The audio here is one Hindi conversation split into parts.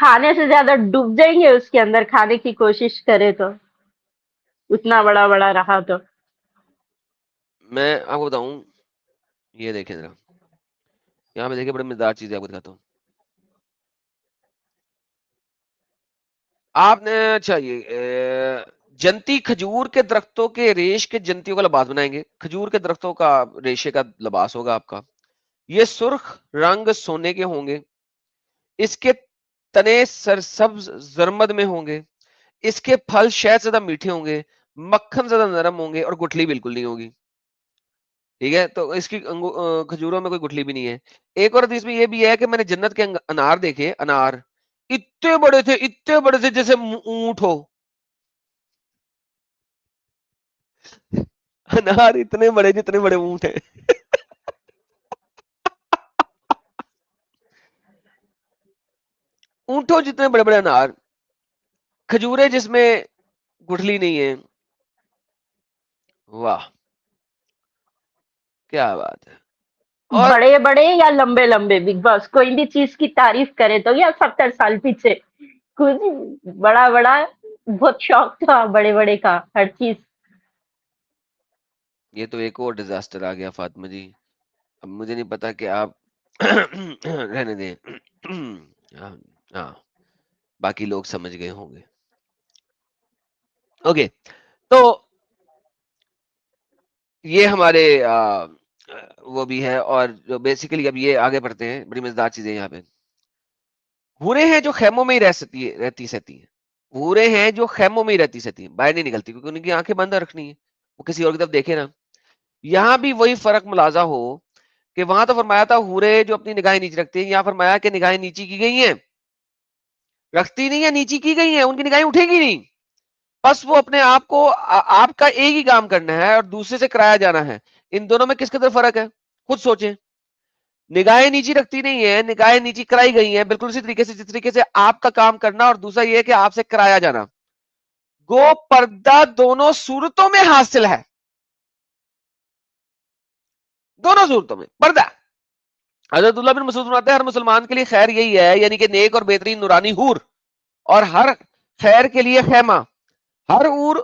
खाने से ज्यादा डूब जाएंगे उसके अंदर, खाने की कोशिश करे तो, उतना बड़ा बड़ा रहा तो। मैं आपको बताऊं, ये देखें जरा, यहाँ पे देखिए बड़ी मजेदार चीज आपको दिखाता हूँ। आपने, अच्छा ये जंती खजूर के दरख्तों के रेश के जंतियों का लिबास बनाएंगे। खजूर के दरख्तों का रेशे का लिबास होगा आपका। ये सुर्ख रंग सोने के होंगे। इसके तने सरसब्ज जरमद में होंगे। इसके फल शहद से ज्यादा मीठे होंगे, मक्खन ज्यादा नरम होंगे और गुठली बिल्कुल नहीं होगी। ठीक है, तो इसकी खजूरों में कोई गुठली भी नहीं है। एक और हदीस में ये भी है कि मैंने जन्नत के अनार देखे, अनार इतने बड़े थे जैसे ऊंट हो। अनार इतने बड़े जितने बड़े ऊंट है। ऊंटों जितने बड़े बड़े अनार, खजूरें जिसमें गुठली नहीं है। वाह, क्या बात है। और बड़े बड़े या लंबे लंबे, बिग बॉस कोई भी चीज की तारीफ करे तो, या 70 साल पीछे कुछ बड़ा बड़ा, बहुत शौक था बड़े बड़े का हर चीज। ये तो एक और डिजास्टर आ गया फातिमा जी। अब मुझे नहीं पता कि आप रहने दें। हाँ, हाँ, बाकी लोग समझ गए होंगे। ओके, तो ये हमारे वो भी है। और जो बेसिकली अब ये आगे बढ़ते हैं, बड़ी मजेदार चीजें यहाँ पे। हूरें हैं जो खेमों में ही रहती सहती हैं। हूरें हैं जो खेमों में ही रहती सहती हैं, बाहर नहीं निकलती, क्योंकि उनकी आंखें बंद रखनी है, वो किसी और की तरफ देखे ना। यहाँ भी वही फर्क मुलाजा हो कि वहां तो फरमाया था हूरे जो अपनी निगाहें नीचे रखती है, यहाँ फरमाया कि निगाहें नीची की गई हैं, रखती नहीं है, नीची की गई है, उनकी निगाहें उठेगी नहीं। बस वो अपने आप को आपका एक ही काम करना है और दूसरे से कराया जाना है। इन दोनों में किसके तरफ फर्क है, खुद सोचें। निगाहें नीची रखती नहीं है, निगाहें नीची कराई गई हैं, बिल्कुल उसी तरीके से जिस तरीके से आपका काम करना और दूसरा ये है कि आपसे कराया जाना। गो पर्दा दोनों सूरतों में हासिल है, दोनों सूरतों में पर्दा। हजरतुल्लाह बिन मसूद फरमाते हैं, हर मुसलमान के लिए खैर यही है, यानी कि नेक और बेहतरीन नूरानी हूर, और हर खैर के लिए खेमा। हर हूर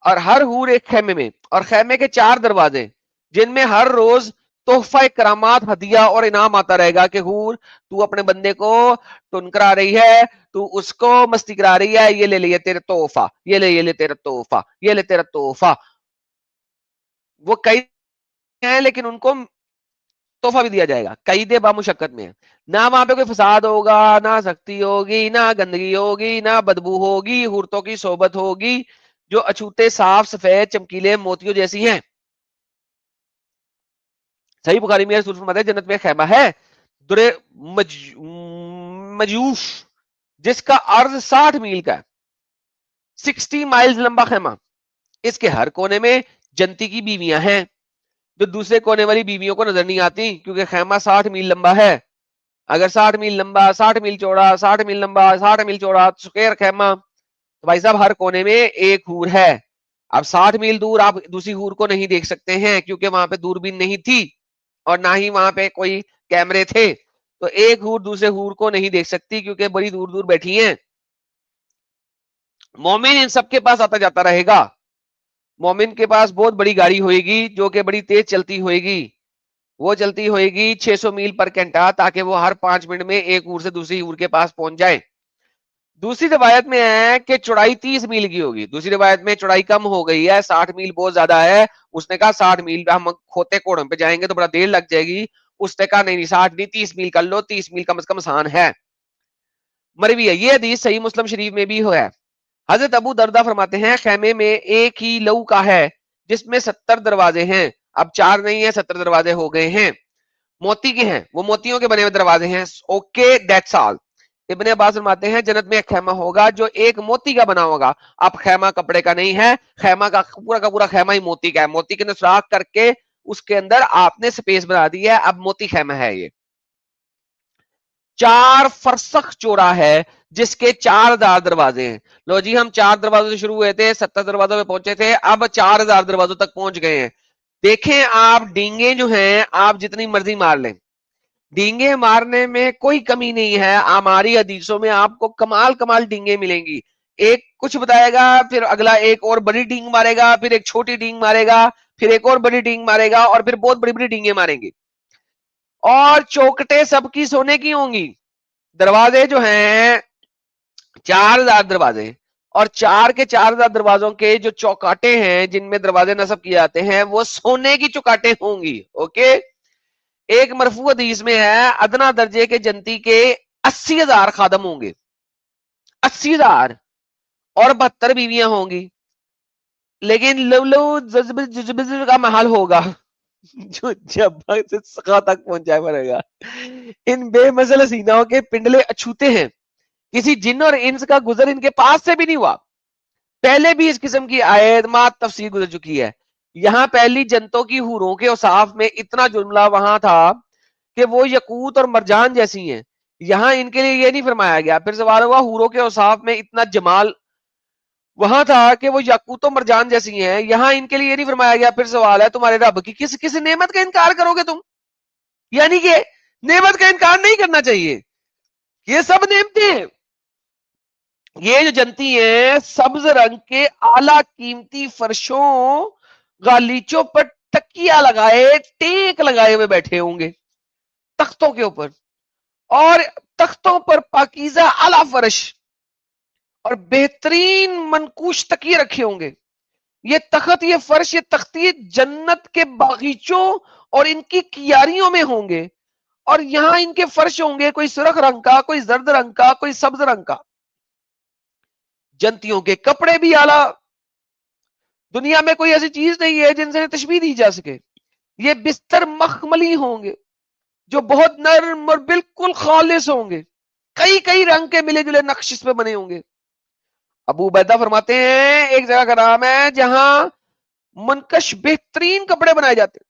और हर हूर एक खेमे में, और खेमे के 4 दरवाजे, जिनमें हर रोज तोहफा करामात हदिया और इनाम आता रहेगा कि हूर तू अपने बंदे को टुनकरा रही है, तू उसको मस्ती करा रही है, ये ले तेरे तोहफा, ये ले तेरा तोहफा, ये ले तेरा तोहफा। वो कई हैं लेकिन उनको तोहफा भी दिया जाएगा, कईदे बामुशक्कत में है। ना वहां पे कोई फसाद होगा, ना सख्ती होगी, ना गंदगी होगी, ना बदबू होगी, हुरतों की सोबत होगी जो अछूते साफ सफेद चमकीले मोतियों जैसी हैं। सही बुखारी में रसूल फरमाते हैं, जन्नत में खैमा है दुरे मज, मजूश, जिसका अर्ज 60 मील का है, 60 माइल्स लंबा खैमा। इसके हर कोने में जन्नती की बीवियां हैं, जो दूसरे कोने वाली बीवियों को नजर नहीं आती, क्योंकि खैमा 60 मील लंबा है। अगर 60 मील लंबा, 60 मील चौड़ा, 60 मील लंबा, 60 मील चौड़ा स्क्वायर खैमा, तो भाई साहब हर कोने में एक हूर है। अब 60 मील दूर आप दूसरी हूर को नहीं देख सकते हैं, क्योंकि वहां पे दूरबीन नहीं थी और ना ही वहां पे कोई कैमरे थे। तो एक हूर दूसरे हूर को नहीं देख सकती, क्योंकि बड़ी दूर दूर बैठी हैं। मोमिन इन सबके पास आता जाता रहेगा। मोमिन के पास बहुत बड़ी गाड़ी होगी, जो कि बड़ी तेज चलती होगी। वो चलती होगी 600 मील पर घंटा, ताकि वो हर 5 मिनट में एक ऊर से दूसरी ऊर के पास पहुंच जाए। दूसरी रिवायत में है कि चौड़ाई 30 मील की होगी। दूसरी रिवायत में चौड़ाई कम हो गई है, 60 मील बहुत ज्यादा है। उसने कहा 60 मील हम खोते कोड़ों पे जाएंगे तो बड़ा देर लग जाएगी। उसने कहा नहीं नहीं, 60 नहीं, 30 मील कर लो, 30 मील कम से कम आसान है। मरवी है, ये हदीस सही मुस्लिम शरीफ में भी है। हजरत अबू दरदा फरमाते हैं, खेमे में एक ही लऊ का है, जिसमें 70 दरवाजे हैं। अब 4 नहीं है, 70 दरवाजे हो गए हैं। मोती के हैं, वो मोतियों के बने हुए दरवाजे हैं। Okay, that's all. Ibn Abbas फरमाते हैं, जन्नत में एक खैमा होगा जो एक मोती का बना होगा। अब खैमा कपड़े का नहीं है, खैमा का पूरा खैमा ही मोती का है। मोती के अंदर सुराख करके उसके अंदर आपने स्पेस बना दी है, अब मोती खैमा है ये। 4 फरसख चौड़ा है, जिसके 4,000 दरवाजे हैं। लो जी, हम 4 दरवाजों से शुरू हुए थे, 70 दरवाजों में पहुंचे थे, अब 4,000 दरवाजों तक पहुंच गए हैं। देखें आप, डींगे जो हैं आप जितनी मर्जी मार लें, डींगे मारने में कोई कमी नहीं है, हमारी हदीसों में आपको कमाल कमाल डींगे मिलेंगी। एक कुछ बताएगा, फिर अगला एक और बड़ी डींग मारेगा, फिर एक छोटी डींग मारेगा, फिर एक और बड़ी डींग मारेगा, और फिर बहुत बड़ी बड़ी डींगे मारेंगे। और चौकटे सबकी सोने की होंगी। दरवाजे जो हैं 4000 दरवाजे, और 4 के 4000 दरवाजों के जो चौकाटे हैं जिनमें दरवाजे नस्ब किए जाते हैं वो सोने की चौकाटे होंगी। ओके। एक मरफू हदीस में है अदना दर्जे के जनती के 80,000 खादम होंगे, 80,000, और 72 बीवियां होंगी। लेकिन लवलो जज्ब का महल होगा जो जब से सका तक पहुंचाए मरेगा। इन बेमसल हसीनाओं के पिंडले अछूते हैं, किसी जिन और इंस का गुजर इनके पास से भी नहीं हुआ। पहले भी इस किस्म की आयत मात तफसीर गुजर चुकी है। यहाँ पहली जनतों की हूरों के औसाफ में इतना जुमला वहां था कि वो यकूत और मरजान जैसी हैं। यहाँ इनके लिए ये नहीं फरमाया गया। फिर सवाल हुआ हूरों के औसाफ में इतना जमाल, वहां था कि वो याकूत और मरजान जैसी हैं, यहाँ इनके लिए ये नहीं फरमाया गया। फिर सवाल है तुम्हारे रब की किस किस नेमत का इनकार करोगे तुम? यानी कि नेमत का इनकार नहीं करना चाहिए, ये सब नेमतें हैं। ये जो जनती है सब्ज रंग के आला कीमती फर्शों गालीचों पर तकिया लगाए टेक लगाए हुए बैठे होंगे तख्तों के ऊपर, और तख्तों पर पाकीजा आला फर्श और बेहतरीन मनकूश तकिए रखे होंगे। ये तख्त, ये फर्श, ये तख्ती जन्नत के बागीचों और इनकी कियारियों में होंगे। और यहां इनके फर्श होंगे कोई सुरख रंग का, कोई जर्द रंग का, कोई सब्ज रंग का। जनतियों के कपड़े भी आला। दुनिया में कोई ऐसी चीज नहीं है जिनसे तशबीह दी जा सके। ये बिस्तर मखमली होंगे जो बहुत नर्म और बिल्कुल खालिस होंगे। कई कई रंग के मिले जुले नक्श इस पे बने होंगे। अबू उबैदा फरमाते हैं एक जगह का नाम है जहां मुनकश बेहतरीन कपड़े बनाए जाते हैं।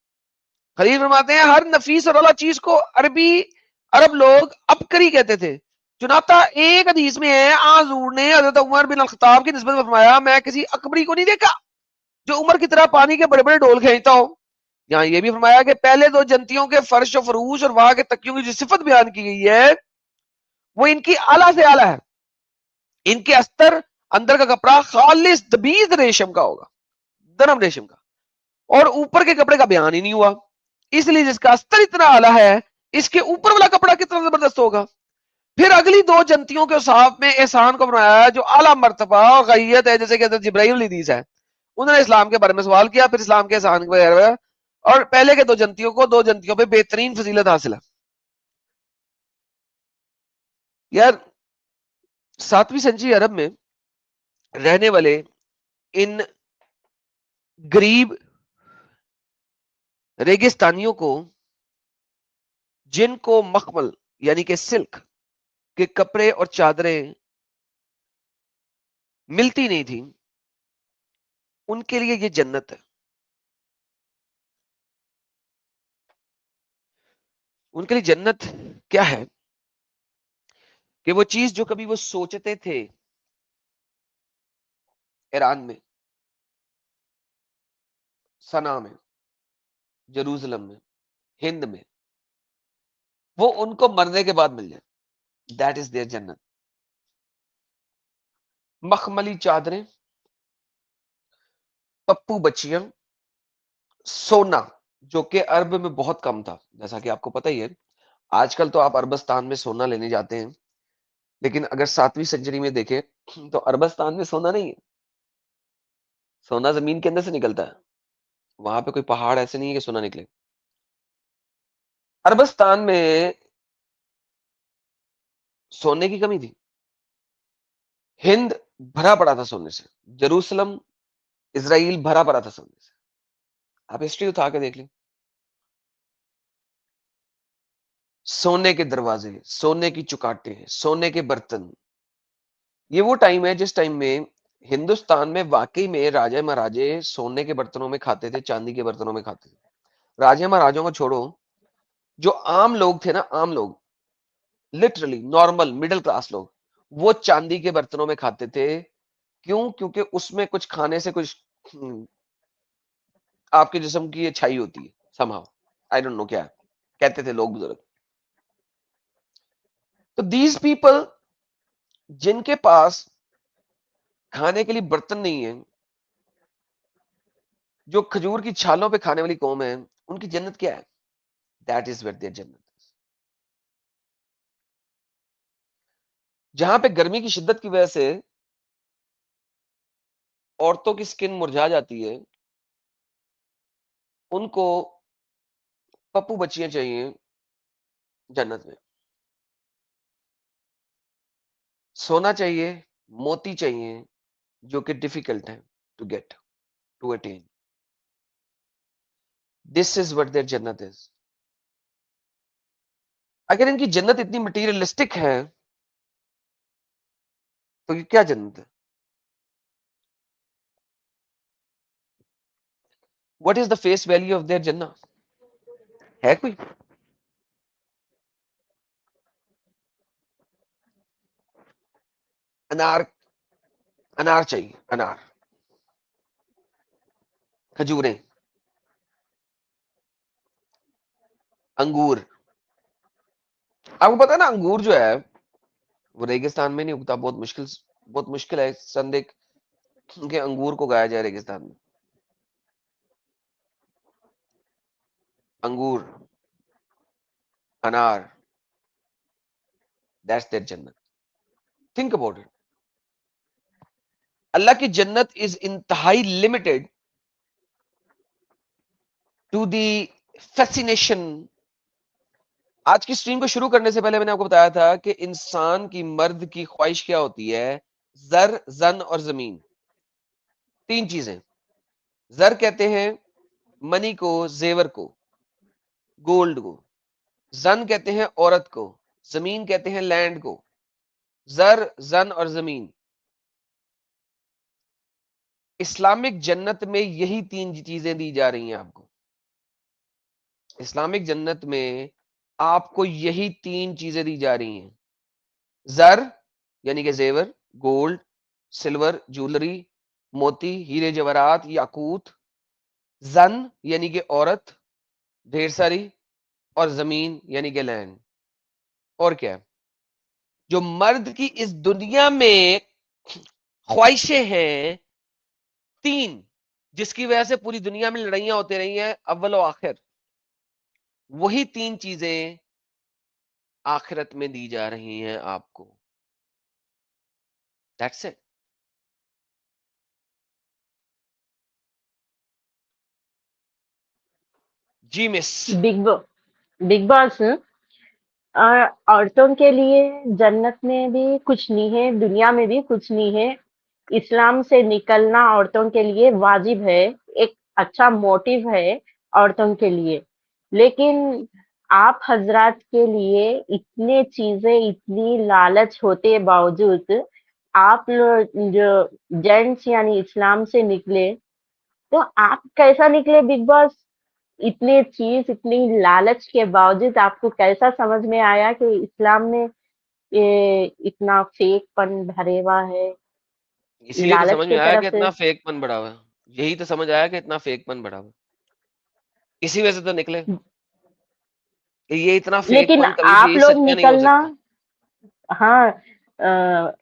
खलील फरमाते हैं हर नफीस और अला चीज को अरब लोग अबकरी कहते थे। चुनाता एक हदीस में है आजूर ने हजरत उमर बिन अल-खत्ताब की निस्बत में फरमाया मैं किसी अकबरी को नहीं देखा जो उमर की तरह पानी के बड़े बड़े डोल खींचता हो। यहाँ ये भी फरमाया कि पहले दो जनतियों के फर्श और फरूश और वहां के तकियों की जो सिफत बयान की गई है वो इनकी आला से आला है। इनके अस्तर अंदर का कपड़ा खालिस दबीज रेशम का होगा, नरम रेशम का, और ऊपर के कपड़े का बयान ही नहीं हुआ। इसलिए जिसका अस्तर इतना आला है इसके ऊपर वाला कपड़ा कितना जबरदस्त होगा। फिर अगली दो जनतियों के साथ में एहसान को बनाया जो आला मर्तबा और गैयत है, जैसे कि जिब्राइल हदीस है। उन्होंने इस्लाम के बारे में सवाल किया, फिर इस्लाम के एहसान के बारे में, और पहले के दो जनतियों को दो जनतियों पे बेहतरीन फजीलत हासिल है। यार 7वीं सेंचुरी अरब में रहने वाले इन गरीब रेगिस्तानियों को, जिनको मखमल यानी कि सिल्क के कपड़े और चादरें मिलती नहीं थी, उनके लिए ये जन्नत है। उनके लिए जन्नत क्या है कि वो चीज जो कभी वो सोचते थे ईरान में, सना में, जेरूसलम में, हिंद में, वो उनको मरने के बाद मिल जाए। दैट इज देयर जन्नत। मखमली चादरें, पप्पू बच्चियां, सोना, जो कि अरब में बहुत कम था, जैसा कि आपको पता ही है। आजकल तो आप अरबस्तान में सोना लेने जाते हैं, लेकिन अगर 7वीं सेंचुरी में देखें तो अरबस्तान में सोना नहीं है। सोना जमीन के अंदर से निकलता है, वहां पे कोई पहाड़ ऐसे नहीं है कि सोना निकले। अरबस्तान में सोने की कमी थी। हिंद भरा पड़ा था सोने से, जेरूसलम, इसराइल भरा पड़ा था सोने से। आप हिस्ट्री उठा के देख लें। सोने के दरवाजे, सोने की चुकाटे, सोने के बर्तन। ये वो टाइम है जिस टाइम में हिंदुस्तान में वाकई में राजे महाराजे सोने के बर्तनों में खाते थे, चांदी के बर्तनों में खाते थे। राजे महाराजों को छोड़ो, जो आम लोग थे ना, आम लोग, लिटरली नॉर्मल मिडिल क्लास लोग, वो चांदी के बर्तनों में खाते थे। क्यों? क्योंकि उसमें कुछ खाने से कुछ आपके जिस्म की अच्छाई होती है, समहाउ, आई डोंट नो क्या है, कहते थे लोग बुजुर्ग। तो दीज पीपल जिनके पास खाने के लिए बर्तन नहीं है, जो खजूर की छालों पे खाने वाली कौम है, उनकी जन्नत क्या है? दैट इज वेयर देयर जन्नत इज। जहां पे गर्मी की शिद्दत की वजह से औरतों की स्किन मुरझा जाती है, उनको पप्पू बच्चियां चाहिए जन्नत में। सोना चाहिए, मोती चाहिए, जो कि डिफिकल्ट है to get, to attain. This is what their जन्नत इज। अगर इनकी जन्नत इतनी मटीरियलिस्टिक है, तो ये क्या जन्नत है? What is the face value of their जन्नत? है कोई? अनार, अनार चाहिए, अनार, खजूरें, अंगूर। आपको पता है ना, अंगूर जो है वो रेगिस्तान में नहीं उगता, बहुत मुश्किल है संदेह के अंगूर को गाया जाए रेगिस्तान में। अंगूर, अनार, दैट्स देयर जन्नत। Think about it. अल्लाह की जन्नत इज इंतहाई लिमिटेड टू दी फैसिनेशन। आज की स्ट्रीम को शुरू करने से पहले मैंने आपको बताया था कि इंसान की, मर्द की ख्वाहिश क्या होती है? जर, जन और जमीन, तीन चीजें। जर कहते हैं मनी को, जेवर को, गोल्ड को। जन कहते हैं औरत को, जमीन कहते हैं लैंड को। जर, जन और जमीन। इस्लामिक जन्नत में यही तीन चीजें दी जा रही हैं आपको। इस्लामिक जन्नत में आपको यही तीन चीजें दी जा रही हैं। जर यानी कि जेवर, गोल्ड, सिल्वर, ज्वेलरी, मोती, हीरे जवाहरात, याकूत। जन यानी कि औरत, ढेर सारी, और जमीन यानी कि लैंड। और क्या है? जो मर्द की इस दुनिया में ख्वाहिशें हैं तीन, जिसकी वजह से पूरी दुनिया में लड़ाइयां होती रही हैं अव्वल और आखिर, वही तीन चीजें आखिरत में दी जा रही हैं आपको। That's it. जी miss. Bigg Boss, Bigg Boss, औरतों के लिए जन्नत में भी कुछ नहीं है, दुनिया में भी कुछ नहीं है। इस्लाम से निकलना औरतों के लिए वाजिब है, एक अच्छा मोटिव है औरतों के लिए। लेकिन आप हजरात के लिए इतने चीजें, इतनी लालच होते बावजूद आप लोग जो जेंट्स यानी इस्लाम से निकले, तो आप कैसा निकले बिग बॉस? इतनी चीज, इतनी लालच के बावजूद आपको कैसा समझ में आया कि इस्लाम में ये इतना फेकपन भरे हुआ है, इसीलिए तो लालच समझ में के आया कि तरफ से? इतना फेकपन बढ़ा हुआ है। यही तो समझ आया कि इतना फेकपन बढ़ा हुआ है। इसी वजह से तो निकले कि ये इतना लेकिन फेकपन कभी आप भी लोग सच्चा नहीं हो निकलना, सकता। हाँ,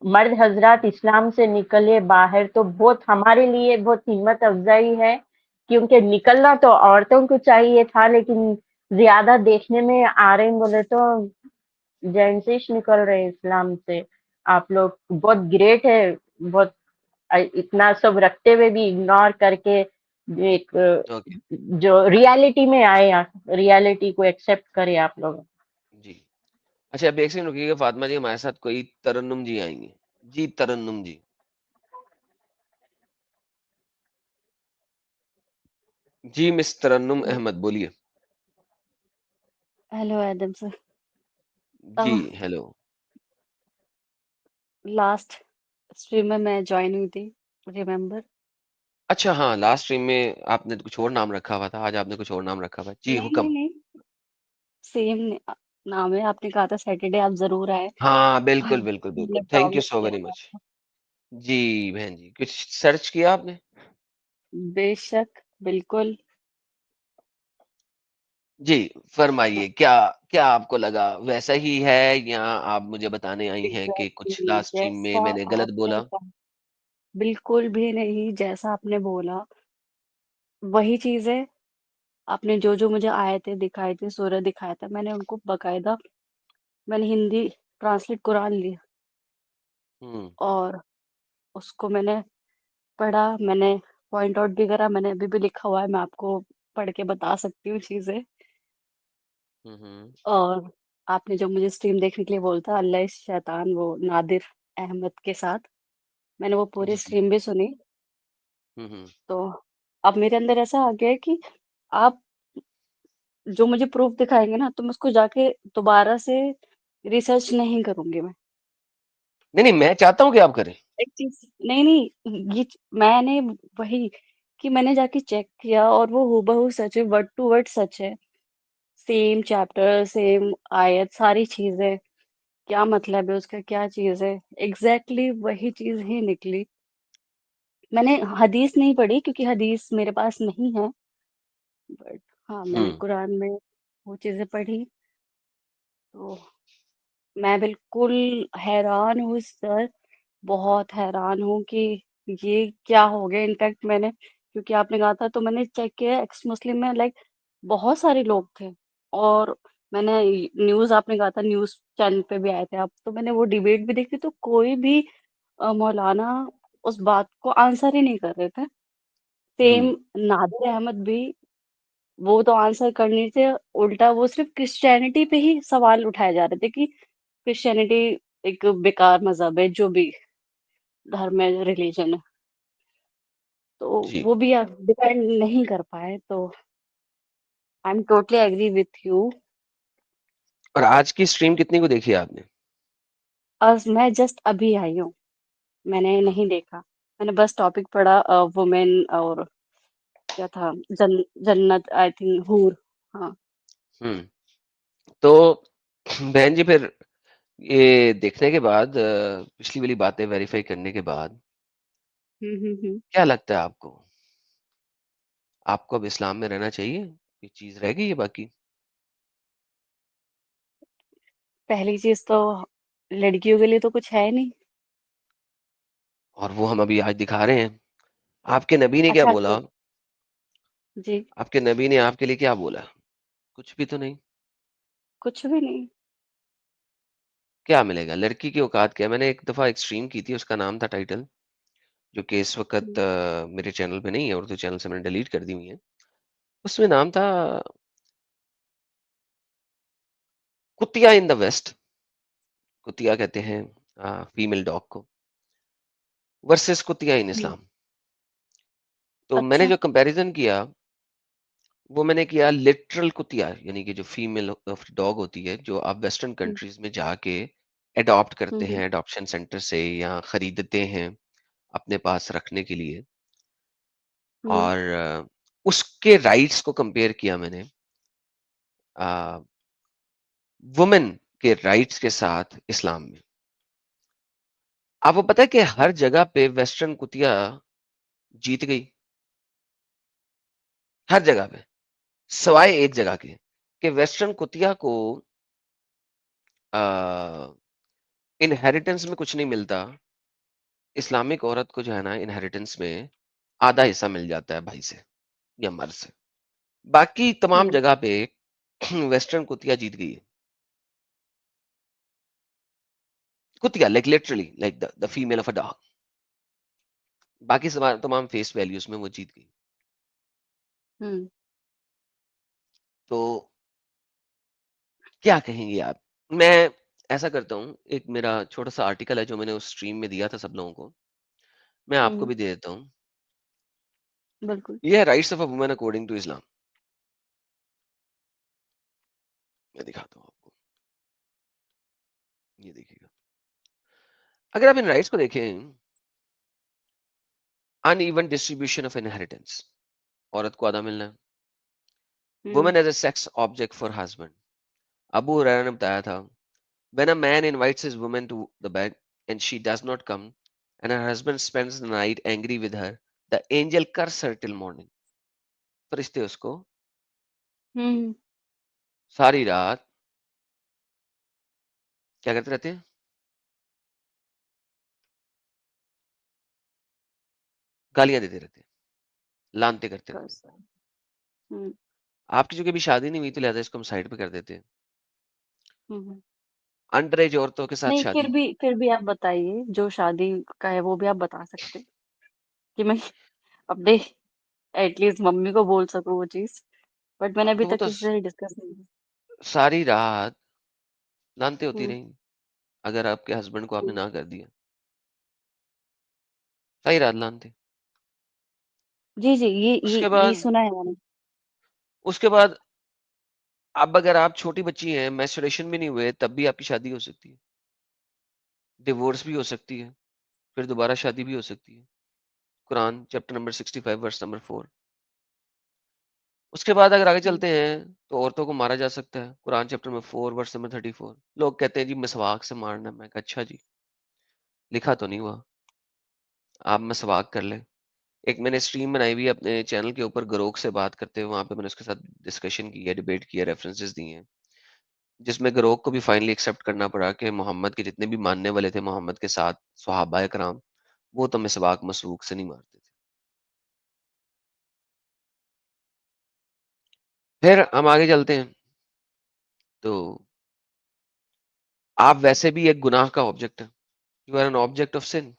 मर्द हजरात इस्लाम से निकले बाहर तो बहुत हमारे लिए बहुत हिम्मत अफजाई है, क्योंकि निकलना तो औरतों को चाहिए था, लेकिन ज्यादा देखने में आ रहे हैं बोले तो जेंट्स निकल रहे हैं इस्लाम से। आप लोग बहुत ग्रेट है, बहुत इतना सब रखते हुए भी इग्नोर करके एक ओके जो रियलिटी में आए, रियलिटी को एक्सेप्ट करे आप लोग। जी। अच्छा, अब एक सेकंड रुकिएगा फातिमा जी, हमारे साथ कोई तरन्नुम जी आएंगे। जी तरन्नुम जी। जी मिस तरन्नुम अहमद बोलिए। Hello Adam sir. जी हेलो। लास्ट स्ट्रीम में मैं ज्वाइन हुई थी, रिमेम्बर? अच्छा हाँ, लास्ट स्ट्रीम में आपने कुछ और नाम रखा हुआ था, आज आपने कुछ और नाम रखा हुआ है। जी नहीं हुक्म। नहीं नहीं, सेम नाम है। आपने कहा था सैटरडे आप जरूर आए। हाँ बिल्कुल बिल्कुल मैंने बिल्कुल, थैंक यू प्रॉमिस सो किया वेरी था मच। आपको। जी बहन जी, कुछ सर्च किया आपने? बेशक, बिल्कुल। जी फरमाइए, क्या क्या आपको लगा वैसा ही है या आप मुझे बताने आई हैं कि कुछ एग्जैक्टली लास्ट स्ट्रीम में जैसा मैंने गलत आपने बोला? कहा, बिल्कुल भी नहीं, जैसा आपने बोला वही चीज है। आपने जो जो मुझे आयतें दिखाई थी, सूरत दिखाया था, मैंने उनको बकायदा, मैंने हिंदी ट्रांसलेट कुरान ली हुँ, और उसको मैंने पढ़ा, मैंने पॉइंट आउट भी करा, मैंने अभी भी लिखा हुआ है, मैं आपको पढ़ के बता सकती हूँ चीजें। हुँ, हुँ। और आपने जो मुझे स्ट्रीम देखने के लिए बोला था, अल्लाह इस शैतान, वो नादिर अहमद के साथ, मैंने वो पूरी जी, जी। स्ट्रीम भी सुनी। हुँ, हुँ। तो अब मेरे अंदर ऐसा आ गया है कि आप जो मुझे प्रूफ दिखाएंगे ना, तो मैं उसको जाके दोबारा से रिसर्च नहीं करूंगी मैं। नहीं, नहीं, मैं चाहता हूँ कि आप करें। एक चीज, नहीं नहीं, मैंने वही कि मैंने जाके चेक किया और वो हूबहू सच है, वर्ड टू वर्ड सच है। सेम चैप्टर, सेम आयत, सारी चीजें, क्या मतलब है उसका, क्या चीज है, एग्जैक्टली वही चीज ही निकली। मैंने हदीस नहीं पढ़ी क्योंकि हदीस मेरे पास नहीं है, बट हाँ मैंने हुँ, कुरान में वो चीजें पढ़ी। तो मैं बिल्कुल हैरान हूँ सर, बहुत हैरान हूँ कि ये क्या हो गया। इनफैक्ट मैंने, क्योंकि आपने कहा था तो मैंने चेक किया, एक्स मुस्लिम में लाइक बहुत सारे लोग थे। और मैंने न्यूज, आपने कहा था न्यूज चैनल पे भी आए थे आप, तो मैंने वो डिबेट भी देखी, तो कोई भी मौलाना उस बात को आंसर ही नहीं कर रहे थे। सेम हुँ। नादिर अहमद भी, वो तो आंसर कर नहीं थे, उल्टा वो सिर्फ क्रिश्चियनिटी पे ही सवाल उठाए जा रहे थे कि क्रिश्चियनिटी एक बेकार मजहब है, जो भी धर्म है, रिलीजन है। तो जी। वो भी डिपेंड नहीं कर पाए। तो I am totally agree with you. और आज की स्ट्रीम कितनी को देखी है आपने? आज मैं जस्ट अभी आई हूँ, मैंने हुँ, नहीं देखा। मैंने बस टॉपिक पढ़ा, वुमेन और क्या था, जन्नत, आई थिंक हूर। हाँ। हुँ। तो बहन जी फिर ये देखने के बाद पिछली वाली बातें वेरीफ़ाई करने के बाद हम्म। क्या लगता है आपको? आपको अब इस्लाम में रहना चाहिए? ये चीज़ रह गई है बाकी? पहली चीज तो लड़कियों के लिए तो कुछ है नहीं। और वो हम अभी आज दिखा रहे हैं। आपके नबी ने क्या अच्छा बोला? जी, आपके नबी ने आपके लिए क्या बोला? कुछ भी तो नहीं। कुछ भी नहीं। क्या मिलेगा? लड़की की औकात क्या है? मैंने एक दफ़ा एक स्ट्रीम की थी, उसका नाम था टाइटल, जो कि इस वक़्त हम्म, मेरे चैनल पे नहीं है, उर्दू चैनल से मैंने डिलीट कर दी हुई है। उसमें नाम था कुतिया इन द वेस्ट। कुतिया कहते हैं फीमेल डॉग को, वर्सेस कुतिया इन हम्म, इस्लाम। तो मैंने अच्छा। जो कंपैरिज़न किया, वो मैंने किया लिटरल कुतिया, यानी कि जो फीमेल डॉग होती है, जो आप वेस्टर्न हम्म, कंट्रीज़ में जाके एडॉप्ट करते हम्म, हैं, एडॉप्शन सेंटर से या खरीदते हैं अपने पास रखने के लिए। हम्म, और उसके राइट्स को कंपेयर किया मैंने वुमेन के राइट्स के साथ इस्लाम में। आपको पता है कि हर जगह पे वेस्टर्न कुतिया जीत गई, हर जगह पे, सिवाय एक जगह के, कि वेस्टर्न कुतिया को इनहेरिटेंस में कुछ नहीं मिलता। इस्लामिक औरत को जो है ना इनहेरिटेंस में आधा हिस्सा मिल जाता है भाई से या मर्द से। बाकी तमाम हम्म, जगह पे वेस्टर्न कुतिया जीत गई है। कुतिया like literally like the female of a dog. बाकी तमाम फेस वैल्यूज में वो जीत गई। हम्म, तो क्या कहेंगे आप? मैं ऐसा करता हूँ, एक मेरा छोटा सा आर्टिकल है जो मैंने उस स्ट्रीम में दिया था सब लोगों को, मैं आपको हम्म, भी दे देता हूँ। बिल्कुल। ये है rights of a woman according to Islam. मैं दिखाता हूँ आपको, ये देखिएगा। अगर आप इन राइट्स को देखें, अनइवन डिस्ट्रीब्यूशन ऑफ इनहेरिटेंस, औरत को आधा मिलना है। Hmm, woman as a sex object for husband. Abu Hurairah ने बताया था, when a man invites his woman to the bed and she does not come and her husband spends the night angry with her, the angel curse her till morning. फरिश्ते उसको हम्म, सारी रात क्या करते रहते हैं? गालियां देते रहते हैं, लानते करते रहते हैं। हम्म आपकी जो कि अभी शादी नहीं हुई तो लिहाजा इसको हम साइड पे कर देते हैं। हम्म। अंडर एज औरतों के साथ नहीं, शादी। फिर भी आप बताइए, जो शादी का है वो भी आप बता सकते हैं, कि मैं अपने एटलीस्ट मम्मी को बोल सकूं वो चीज, बट मैंने अभी तो वो तक तो किसी से डिस्कस नहीं की। सारी रात लानते होती हम्म रही, अगर आपके हस्बैंड को आपने हम्म। ना कर दिया, सारी रात लानते। जी जी, उसके ये बाद सुना है मैंने। उसके बाद अब अगर आप छोटी बच्ची हैं, मैस्टुरेशन भी नहीं हुए, तब भी आपकी शादी हो सकती है, डिवोर्स भी हो सकती है, फिर दोबारा शादी भी हो सकती है। Quran chapter number 65 verse number 4। उसके बाद अगर आगे हम्म चलते हैं तो औरतों को मारा जा सकता है, Quran chapter number 4 verse number 34। लोग कहते हैं जी मिसवाक से मारना है। मैं कहा अच्छा जी, लिखा तो नहीं हुआ, आप मिसवाक कर लें। एक मैंने स्ट्रीम बनाई हुई है अपने चैनल के ऊपर, गरोक से बात करते हुए, वहां पे मैंने उसके साथ डिस्कशन की है, डिबेट की है, रेफरेंसेस दिए हैं, जिसमें गरोक को भी फाइनली एक्सेप्ट करना पड़ा कि मोहम्मद के जितने भी मानने वाले थे मोहम्मद के साथ सहाबा कराम, वो तो मिसवाक मसलूक से नहीं मारते थे। फिर हम आगे चलते हैं तो आप वैसे भी एक गुनाह का ऑब्जेक्ट है, you are an object of sin,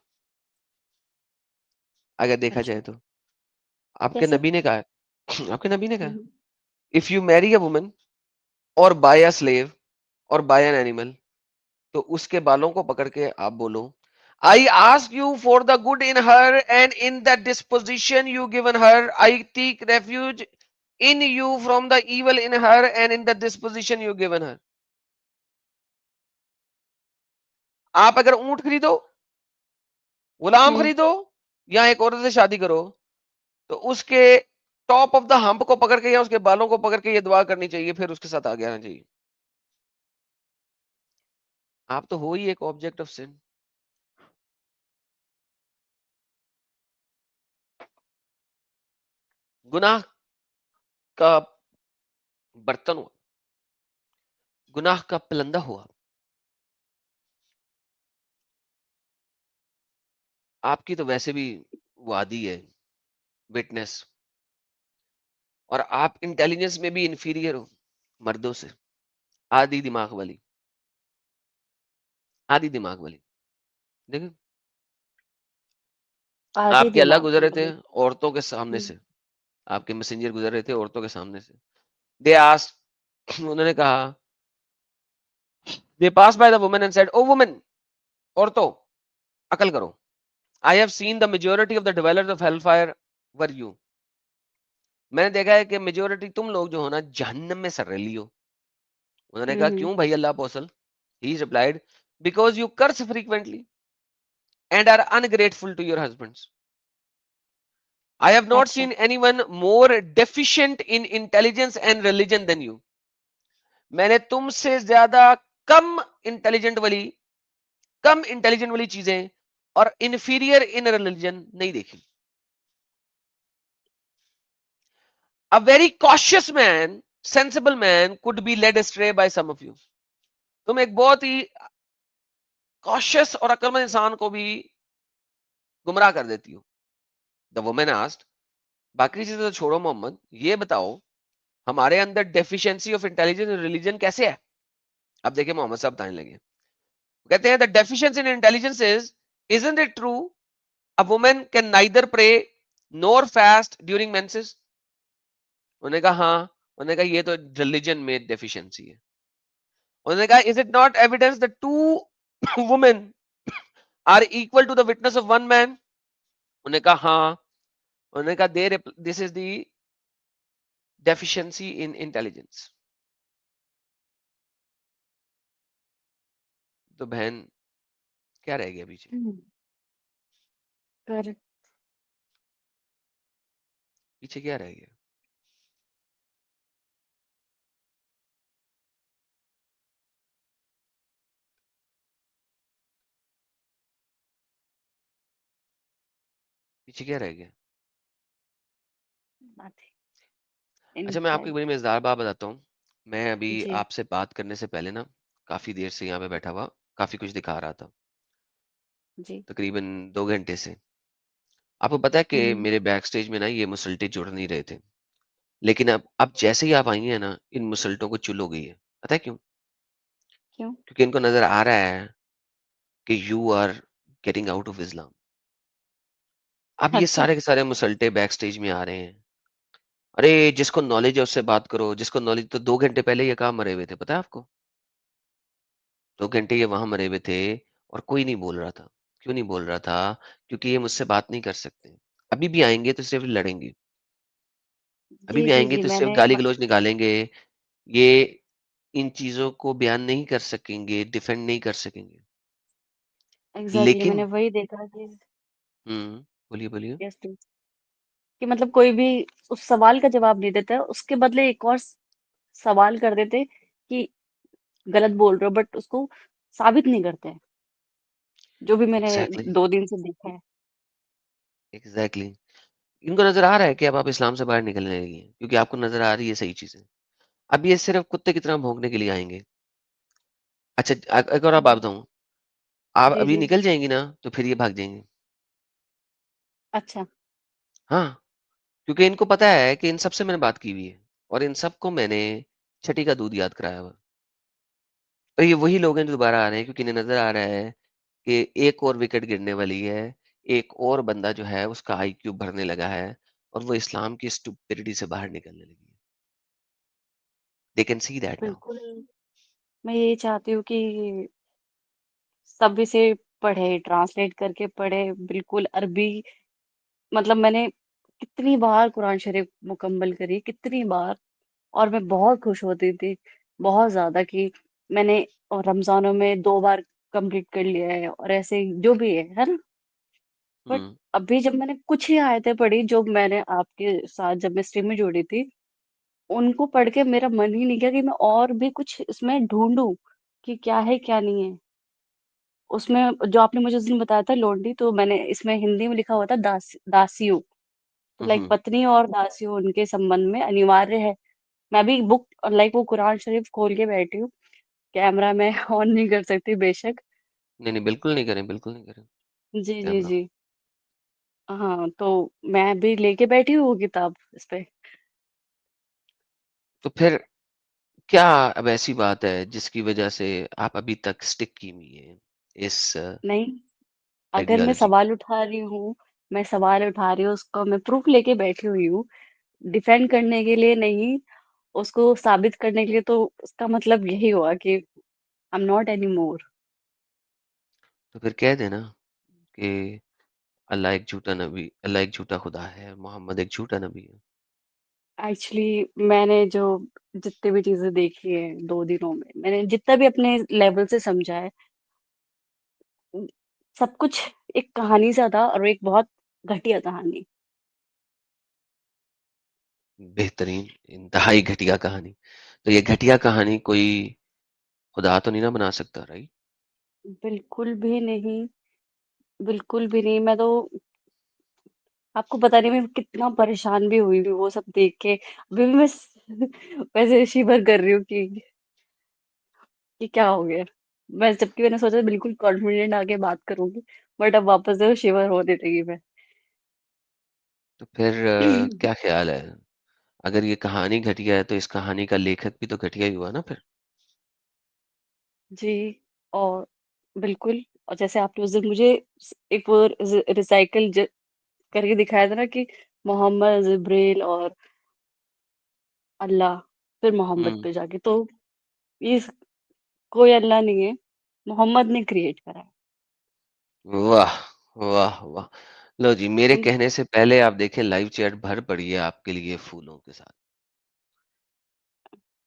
अगर देखा जाए अच्छा, तो। आपके कैसे? नबी ने कहा है आपके नबी ने कहा है, hmm if you marry a woman or buy a slave or buy an animal, तो उसके बालों को पकड़ के आप बोलो, I ask you for the good in her and in the disposition you given her, I take refuge in you from the evil in her and in the disposition you given her. आप अगर ऊंट खरीदो, गुलाम हम्म। खरीदो, या एक औरत से शादी करो, तो उसके टॉप ऑफ द हम्प को पकड़ के या उसके बालों को पकड़ के ये दुआ करनी चाहिए, फिर उसके साथ आगे आना चाहिए। आप तो हो ही एक ऑब्जेक्ट ऑफ सिन। गुनाह का बर्तन हुआ, गुनाह का पलंदा हुआ, आपकी तो वैसे भी वादी है, विटनेस, और आप इंटेलिजेंस में भी इंफीरियर हो मर्दों से, आधी दिमाग वाली, आधी दिमाग वाली। देखो, आधे आपके अल्लाह दिमाग गुजर रहे थे वाले। औरतों के सामने हम्म से, आपके मैसेंजर गुजर रहे थे औरतों के सामने से, दे आस्क्ड, उन्होंने कहा, they pass by the woman and said, O woman, औरतों, अकल करो, I have seen the majority of the developers of hellfire were you, मैंने देखा है कि मेजोरिटी तुम लोग जो हो ना जहन्नम में सर्रेली हो। उन्होंने कहा हम्म। क्यों भाई Allah apostle, he replied, because you curse frequently and are ungrateful to your husbands, I have not अच्छा। seen anyone more deficient in intelligence and religion than you. मैंने तुमसे ज्यादा कम इंटेलिजेंट वाली कम इंटेलिजेंट वाली चीजें और इंफीरियर इन रिलीजन नहीं देखी। A very cautious man, sensible man could be led astray by some of you. तुम एक बहुत ही कॉशियस और अक्लमंद इंसान को भी गुमराह कर देती हो। द वुमन आस्क्ड, बाकी चीजें तो छोड़ो मोहम्मद, ये बताओ हमारे अंदर डेफिशिएंसी ऑफ इंटेलिजेंस और रिलीजन कैसे है। अब देखिए मोहम्मद साहब बताने लगे, कहते हैं the deficiency in intelligence is, isn't it true, a woman can neither pray nor fast during menses. उन्होंने कहा हाँ, उन्होंने कहा ये तो रिलीजन में डेफिशिएंसी है। उन्होंने कहा is it not evidence that two women are equal to the witness of one man. उन्होंने कहा हाँ। उन्होंने कहा this is the deficiency in intelligence. तो बहन क्या रह गया पीछे, करेक्ट। पीछे क्या रह गया। पीछे क्या रह गया। अच्छा मैं आपको एक इनसाइड। बड़ी मजेदार बात बताता हूँ। मैं अभी जी। आपसे बात करने से पहले ना काफी देर से यहाँ पे बैठा हुआ काफी कुछ दिखा रहा था, जी। तकरीबन 2 घंटे से। आपको पता है कि हम्म। मेरे बैक स्टेज में ना ये मुसल्टे जुड़ नहीं रहे थे, लेकिन अब जैसे ही आप आई हैं ना, इन मुसल्टों को चुल हो गई है। पता है क्यों? क्यों? क्योंकि इनको नजर आ रहा है कि you are getting out of Islam. अब ये अच्छा। सारे के सारे मुसल्टे बैक स्टेज में आ रहे हैं। अरे जिसको नॉलेज है उससे बात करो, जिसको नॉलेज, तो 2 घंटे पहले ये कहाँ मरे हुए थे पता है आपको? 2 घंटे ये वहां मरे हुए थे और कोई नहीं बोल रहा था। क्यों नहीं बोल रहा था? क्योंकि ये मुझसे बात नहीं कर सकते। अभी भी आएंगे तो सिर्फ लड़ेंगे, अभी जी, भी जी, आएंगे जी, तो सिर्फ मैंने गाली गलौज निकालेंगे। ये इन चीजों को बयान नहीं कर सकेंगे, डिफेंड नहीं कर सकेंगे। एग्ज़ैक्टली मैंने लेकिन वही देखा कि बोलिए बोलिए। यस प्लीज़, कि मतलब कोई भी उस सवाल का जवाब नहीं देता है, उसके बदले एक और सवाल कर देते कि गलत बोल रहे हो, बट उसको साबित नहीं करते हैं, जो भी मैंने एग्जैक्टली 2 दिन से देखा है। एग्जैक्टली। इनको नजर आ रहा है कि अब आप इस्लाम से बाहर निकलने लगी हैं, क्योंकि आपको नजर आ रही है सही चीजें। अब ये सिर्फ कुत्ते की तरह भौंकने के लिए आएंगे। अच्छा, एक और बात हुँ। बताऊं, आप जी, अभी जी। निकल जाएंगी ना तो फिर ये भाग जाएंगे। अच्छा। हाँ, क्योंकि इनको पता है कि इन सबसे मैंने बात की हुई है और इन सबको मैंने छठी का दूध याद कराया हुआ। और ये वही लोग हैं जो दोबारा आ रहे हैं, क्योंकि इन्हें नजर आ रहा है कि एक और विकेट गिरने वाली है, एक और बंदा जो है उसका आईक्यू बढ़ने लगा है और वो इस्लाम की स्टुपिडिटी से बाहर निकलने लगी है। They can see that now. बिल्कुल, मैं यही चाहती हूँ कि सब इसे पढ़े, ट्रांसलेट करके पढ़े, बिल्कुल अरबी, मतलब मैंने कितनी बार कुरान शरीफ मुकम्मल करी, कितनी बार, और मैं बहुत खुश होती थी, बहुत ज़्यादा, कि मैंने और रमज़ानों में 2 बार कंप्लीट कर लिया है, और ऐसे ही जो भी है ना? बट हम्म अभी जब मैंने कुछ ही आयतें पढ़ी, जो मैंने आपके साथ जब मैं स्ट्रीम में जुड़ी थी, उनको पढ़ के मेरा मन ही नहीं किया कि मैं और भी कुछ इसमें ढूँढूँ, कि क्या है, क्या नहीं है। उसमें जो आपने मुझे उस दिन बताया था लोंडी, तो मैंने इसमें हिंदी में लिखा हुआ था दासियों, तो लाइक हम्म पत्नी और दासियों उनके संबंध में अनिवार्य है। मैं भी बुक लाइक वो कुरान शरीफ खोल के बैठी हूँ, कैमरा मैं ऑन नहीं कर सकती बेशक। नहीं नहीं, बिल्कुल नहीं करें, बिल्कुल नहीं करें जी, जी, कैमरा। जी। हाँ, तो मैं भी लेके बैठी हूँ वो किताब इस पे। तो फिर क्या अब ऐसी बात है जिसकी वजह से आप अभी तक स्टिक की हुई है इस नहीं, अगर मैं आइडियोलॉजी? सवाल उठा रही हूँ, मैं सवाल उठा रही हूँ, उसको मैं प्रूफ लेके बैठी हुई हूँ, डिफेंड करने के लिए नहीं, उसको साबित करने के लिए, तो उसका मतलब यही हुआ कि आई एम नॉट एनीमोर। तो फिर कह देना कि अल्लाह एक झूठा नबी, अल्लाह एक झूठा खुदा है, मोहम्मद एक झूठा नबी है। एक्चुअली मैंने जो जितनी भी चीज़ें देखी हैं 2 दिनों में, मैंने जितना भी अपने लेवल से समझा है, उम, सब कुछ एक कहानी सा था, और एक बहुत घटिया कहानी। बेहतरीन, इंतहाई घटिया कहानी। तो ये घटिया कहानी कोई खुदा तो नहीं ना बना सकता, राइट? बिल्कुल भी नहीं, बिल्कुल भी नहीं। मैं तो, आपको पता नहीं मैं कितना परेशान भी हुई हूँ वो सब देख के। अभी भी मैं वैसे शिवर कर रही हूँ कि क्या हो गया? मैं, जबकि मैंने सोचा बिल्कुल कॉन्फिडेंट आके बात करूँगी, बट अब वापस से वो शिवर होने लगी मैं। तो फिर क्या ख्याल है? अगर ये कहानी घटिया है तो इस कहानी का लेखक भी तो घटिया ही हुआ ना फिर। जी, और बिल्कुल, और जैसे आपने उस दिन मुझे एक वो रिसाइकिल करके दिखाया था ना, कि मोहम्मद, जिब्रील और अल्लाह, फिर मोहम्मद हम्म पे जाके, तो ये कोई अल्लाह नहीं है, मोहम्मद ने क्रिएट करा है। वाह वाह वाह। लो जी, मेरे उन कहने से पहले आप देखें लाइव चैट भर पड़ी है आपके लिए फूलों के साथ।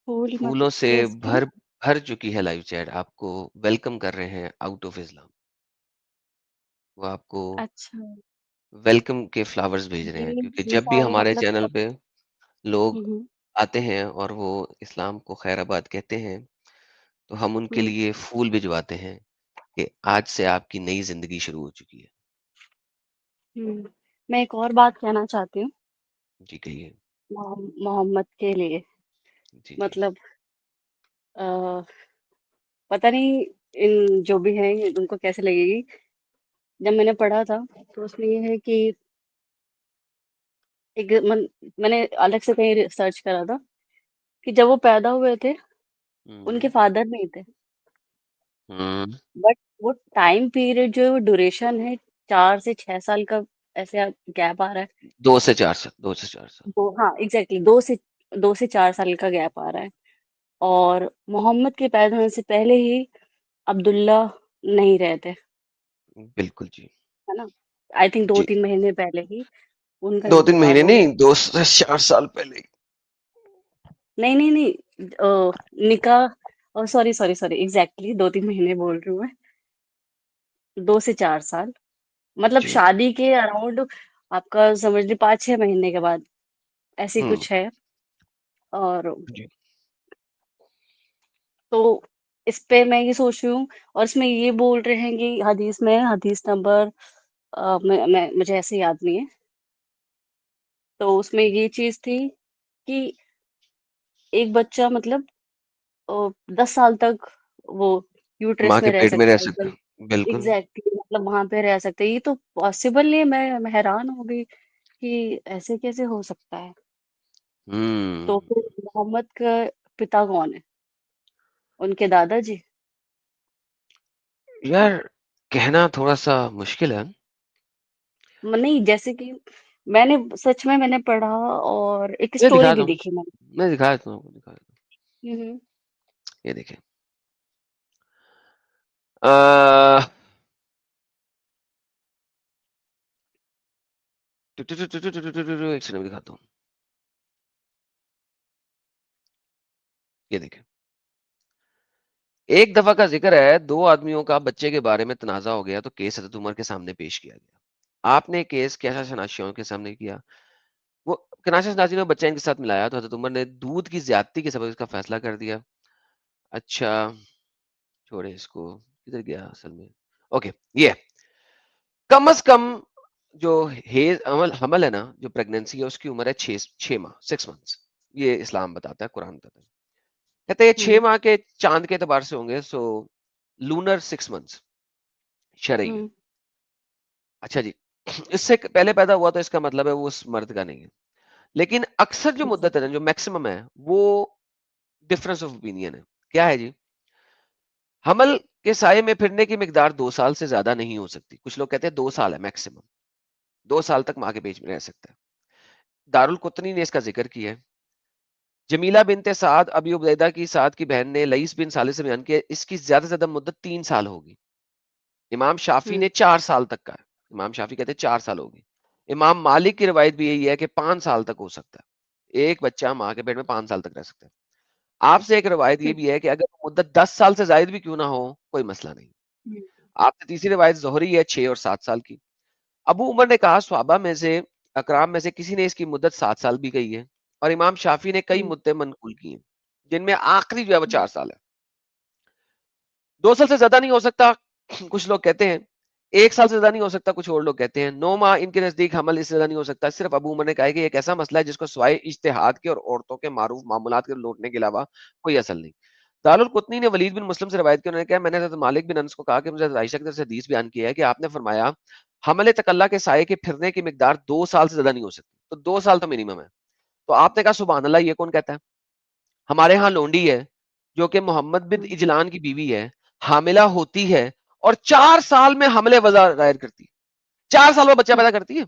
फूल फूलों मतलब से कैसे? भर भर चुकी है लाइव चैट, आपको वेलकम कर रहे हैं आउट ऑफ इस्लाम। वो आपको अच्छा, वेलकम के फ्लावर्स भेज रहे ये हैं, क्योंकि ये जब भी सारे हमारे मतलब चैनल सब। पे हुँ, लोग हुँ, आते हैं और वो इस्लाम को खैराबाद कहते हैं, तो हम उनके हुँ, लिए फूल भिजवाते हैं कि आज से आपकी नई जिंदगी शुरू हो चुकी है। हुँ। मैं एक और बात कहना चाहती हूँ जी कहिए। मोहम्मद के लिए, जी जी। मतलब अ, पता नहीं, इन जो भी हैं उनको कैसे लगेगी। जब मैंने पढ़ा था तो उसमें ये है कि एक मैंने अलग से कहीं सर्च करा था कि जब वो पैदा हुए थे उनके फादर नहीं थे, बट वो टाइम पीरियड जो ड्यूरेशन है 4 से 6 साल का ऐसे गैप आ रहा है। 2 से 4 साल, 2 से 4 साल। हाँ एग्जैक्टली 2 से 4 साल का गैप आ रहा है। और मोहम्मद के पैदा होने से पहले ही अब्दुल्ला नहीं रहे थे, बिल्कुल जी। है ना। आई थिंक दो जी, तीन महीने पहले ही उनका 2-3 महीने इंतकाल हो नहीं, गया। 2 से 4 साल पहले। नहीं नहीं नहीं, निकाह, सॉरी सॉरी सॉरी, एग्जैक्टली 2 3 महीने बोल रही हूँ मैं। 2 से 4 साल मतलब जी। शादी के अराउंड आपका समझ ली 5 6 महीने के बाद ऐसी हम्म। कुछ है। और जी। तो इस पे मैं ये सोच रही हूँ, और इसमें ये बोल रहे हैं कि हदीस में, हदीस नंबर मैं मुझे ऐसे याद नहीं है। तो उसमें ये चीज थी कि एक बच्चा मतलब 10 साल तक वो माँ यूट्रस के में रह पेट में रह सकता है सकता मतलब। है, बिल्कुल। एग्जैक्टली मतलब वहां पे रह सकते हैं। ये तो पॉसिबल नहीं है। मैं हैरान हो गई कि ऐसे कैसे हो सकता है। तो हम्म। फिर मोहम्मद का पिता कौन है? उनके दादाजी? यार, कहना थोड़ा सा मुश्किल है। नहीं, जैसे कि मैंने सच में मैंने पढ़ा और एक ये स्टोरी दिखा भी दूं, देखी मैंने। मैं दिखा देता हूँ, दिखा देता हूँ। हम्म ये देखें। अह, एक सेकंड में दिखाता हूँ। ये देखें। एक दफा का जिक्र है, 2 आदमियों का बच्चे के बारे में तनाजा हो गया तो केस हजरत उमर के सामने पेश किया गया। आपने केस कैसा शनाशियों के सामने किया? वो कनाशा शनासी ने बच्चा इनके साथ मिलाया तो हजरत उमर ने दूध की ज्यादती के सबब इसका फैसला कर दिया। अच्छा, छोड़े इसको। किधर गया असल में? ओके, ये कम अज कम जो हेज अमल हमल है ना, जो प्रेगनेंसी है, उसकी उम्र है 6 माह, 6 मंथ्स। ये इस्लाम बताता है, कुरान बताता है। कहते हैं हम्म 6 माह के चांद के एतबार से होंगे, सो लूनर 6 मंथ्स शरई में। हम्म अच्छा जी। इससे पहले पैदा हुआ तो इसका मतलब है वो उस मर्द का नहीं है। लेकिन अक्सर जो मुद्दत है ना, जो मैक्सिमम है, वो डिफरेंस ऑफ ओपिनियन है। क्या है जी? हमल के साये में फिरने की मिकदार 2 साल से ज्यादा नहीं हो सकती। कुछ लोग कहते हैं 2 साल है मैक्सिमम। 2 साल तक माँ के पेट में रह सकता है। दारुल कुतनी ने इसका जिक्र किया है। जमीला बिनते साद अबी उबैदा की साद की बहन ने लईस बिन साले से बयान किया इसकी ज्यादा से ज्यादा मुद्दत 3 साल होगी। इमाम शाफी हम्म ने 4 साल तक का है। इमाम शाफी कहते हैं 4 साल होगी। इमाम मालिक की रिवायत भी यही है कि 5 साल तक हो सकता है। एक बच्चा माँ के पेट में 5 साल तक रह सकता है। आपसे एक रिवायत ये भी है कि अगर मुद्दत 10 साल से जायद भी क्यों ना हो, कोई मसला नहीं। हम्म आपसे तीसरी रिवायत जोहरी है 6 और 7 साल की। अबू उमर ने कहा सहाबा में से, अकराम में से किसी ने इसकी मुद्दत 7 साल भी कही है। और इमाम शाफी ने कई हम्म मुद्दे मनकूल किए हैं, जिनमें आखिरी जो है वो हम्म 4 साल है। 2 साल से ज्यादा नहीं हो सकता, कुछ लोग कहते हैं। 1 साल से ज्यादा नहीं हो सकता, कुछ और लोग कहते हैं। 9 माह इनके नजदीक हमल इससे ज्यादा नहीं हो सकता। सिर्फ अबू उमर ने कहा है कि एक ऐसा मसला है जिसको स्वाय इज्तिहाद के और औरतों के मारूफ मामूलात के लौटने के अलावा कोई असल नहीं। दारुल कुतनी ने वलीद बिन मुस्लिम से रवायत की, उन्होंने कहा मैंने हज़रत मालिक बिन अनस को कहा कि मुझे हज़रत आयशा की तरफ से हदीस बयान किया है कि आपने फरमाया हमले तकल्ला के साये के फिरने की मिकदार 2 साल से ज्यादा नहीं हो सकती। तो 2 साल तो मिनिमम है। तो आपने कहा सुबहान अल्लाह, ये कौन कहता है? हमारे यहाँ लोंडी है जो कि मोहम्मद बिन हम्म इजलान की बीवी है, हामिला होती है और 4 साल में हमले वजा दायर करती है। 4 साल में बच्चा पैदा करती है।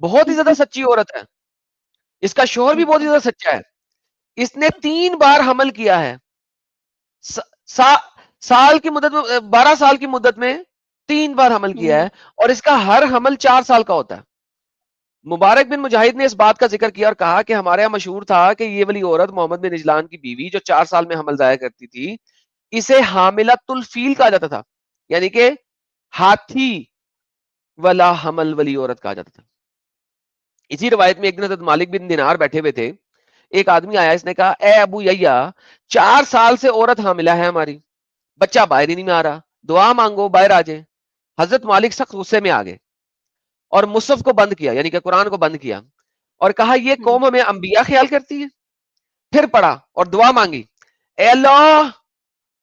बहुत ही ज्यादा सच्ची औरत है। इसका शोहर भी बहुत ही ज्यादा सच्चा है। इसने 3 बार हमल किया है। सा, सा, साल की मुद्दत में, 12 साल की मुद्दत में 3 बार हमल किया हम्म है। और इसका हर हमल 4 साल का होता है। मुबारक बिन मुजाहिद ने इस बात का जिक्र किया और कहा कि हमारे यहाँ मशहूर था कि ये वाली औरत मोहम्मद बिन इजलान की बीवी जो 4 साल में हमल जाया करती थी, इसे हामिलतुल फील कहा जाता था, यानी कि हाथी वाला हमल वाली औरत कहा जाता था। इसी रवायत में एक दिन हज़रत मालिक बिन दिनार बैठे हुए थे। एक आदमी आया, इसने कहा ए अबू यैया, 4 साल से औरत हामिला है हमारी, बच्चा बाहर ही नहीं आ रहा, दुआ मांगो बाहर आ जाए। हजरत मालिक सख्त गुस्से में आ गए और मुसहफ को बंद किया, यानी कि कुरान को बंद किया, और कहा ये हम्म कौम हमें अंबिया ख्याल करती है। फिर पढ़ा और दुआ मांगी, ए अल्लाह,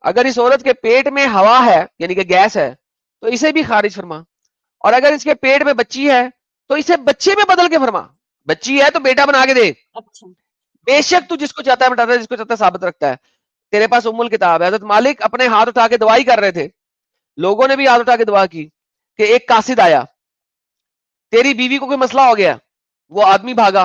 अगर इस औरत के पेट में हवा है यानी कि गैस है तो इसे भी खारिज फरमा, और अगर इसके पेट में बच्ची है तो इसे बच्चे में बदल के फरमा। बच्ची है तो बेटा बना के दे, अच्छा। बेशक अच्छा। तू जिसको चाहता है बताता है, जिसको चाहता है साबित रखता है। तेरे पास उम्मुल किताब है। हजरत मालिक अपने हाथ उठा के दुआ ही कर रहे थे, लोगों ने भी हाथ उठा के दुआ की कि एक कासिद आया, तेरी बीवी को कोई मसला हो गया। वो आदमी भागा।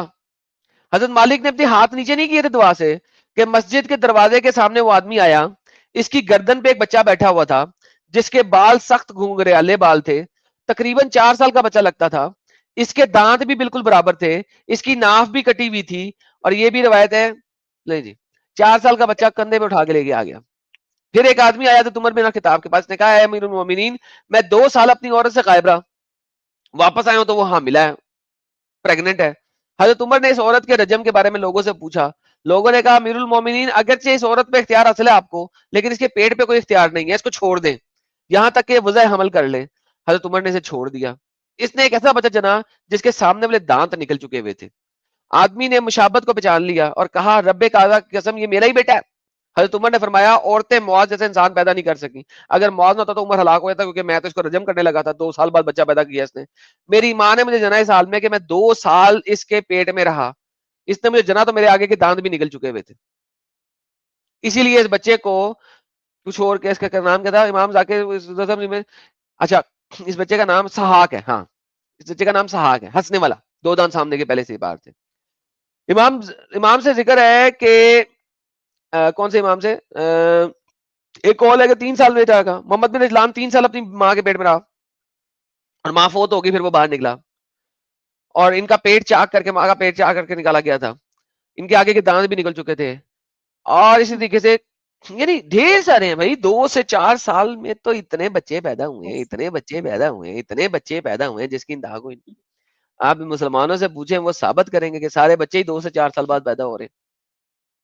हजरत मालिक ने अपने हाथ नीचे नहीं किए थे दुआ से कि मस्जिद के दरवाजे के सामने वो आदमी आया, इसकी गर्दन पे एक बच्चा बैठा हुआ था जिसके बाल सख्त घुंघराले बाल थे, तकरीबन 4 साल का बच्चा लगता था, इसके दांत भी बिल्कुल बराबर थे, इसकी नाफ भी कटी हुई थी, और ये भी रवायत है। नहीं जी, 4 साल का बच्चा कंधे पे उठा के लेके आ गया। फिर एक आदमी आया तो तुमर बिन किताब के पास ने कहा, है अमीरुल मोमिनीन, मैं 2 साल अपनी औरत से गायब रहा, वापस आया हूं तो वो हामिला है, प्रेग्नेंट है। हजरत उमर ने इस औरत के रजम के बारे में लोगों से पूछा। लोगों ने कहा, अमीरुल मोमिनीन, अगरचे इस औरत पे इख्तियार हासिल है आपको, लेकिन इसके पेट पे कोई इख्तियार नहीं है, इसको छोड़ दें यहां तक कि वजह हमल कर ले। हजरत उमर ने इसे छोड़ दिया। इसने एक ऐसा बच्चा जना जिसके सामने वाले दांत निकल चुके हुए थे। आदमी ने मुशाबत को पहचान लिया और कहा, रब्बे काज़ा की कसम, ये मेरा ही बेटा है। हजरत उमर ने फरमाया, औरतें मुआज जैसे इंसान पैदा नहीं कर सकी। अगर मुआज ना होता तो उमर हलाक हो जाता, क्योंकि मैं तो इसको रजम करने लगा था। 2 साल बाद बच्चा पैदा किया इसने। मेरी माँ ने मुझे जना इस हाल में कि मैं 2 साल इसके पेट में रहा। इसने मुझे जना तो मेरे आगे के दांत भी निकल चुके हुए थे। इसीलिए इस बच्चे को कुछ और के, इसका नाम क्या था, इमाम जाकिर में, अच्छा, इस बच्चे का नाम सहाक है। हाँ, इस बच्चे का नाम सहाक है, हंसने वाला, 2 दांत सामने के पहले से बाहर थे। इमाम इमाम से जिक्र है कि कौन से इमाम से, एक कॉल है कि 3 साल बेटा का, मोहम्मद बिन इस्लाम 3 साल अपनी माँ के पेट में रहा, और माँ फोत हो गई, फिर वो बाहर निकला, और इनका पेट चाक करके, माँ का पेट चाक करके निकाला गया था। इनके आगे के दांत भी निकल चुके थे। और इसी तरीके से यानी ढेर सारे हैं भाई। 2 से 4 साल में तो इतने बच्चे पैदा हुए हैं, इतने बच्चे पैदा हुए हैं, इतने बच्चे पैदा हुए हैं जिसकी इंतहा कोई नहीं। आप मुसलमानों से पूछें, वो साबित करेंगे कि सारे बच्चे ही 2 से 4 साल बाद पैदा हो रहे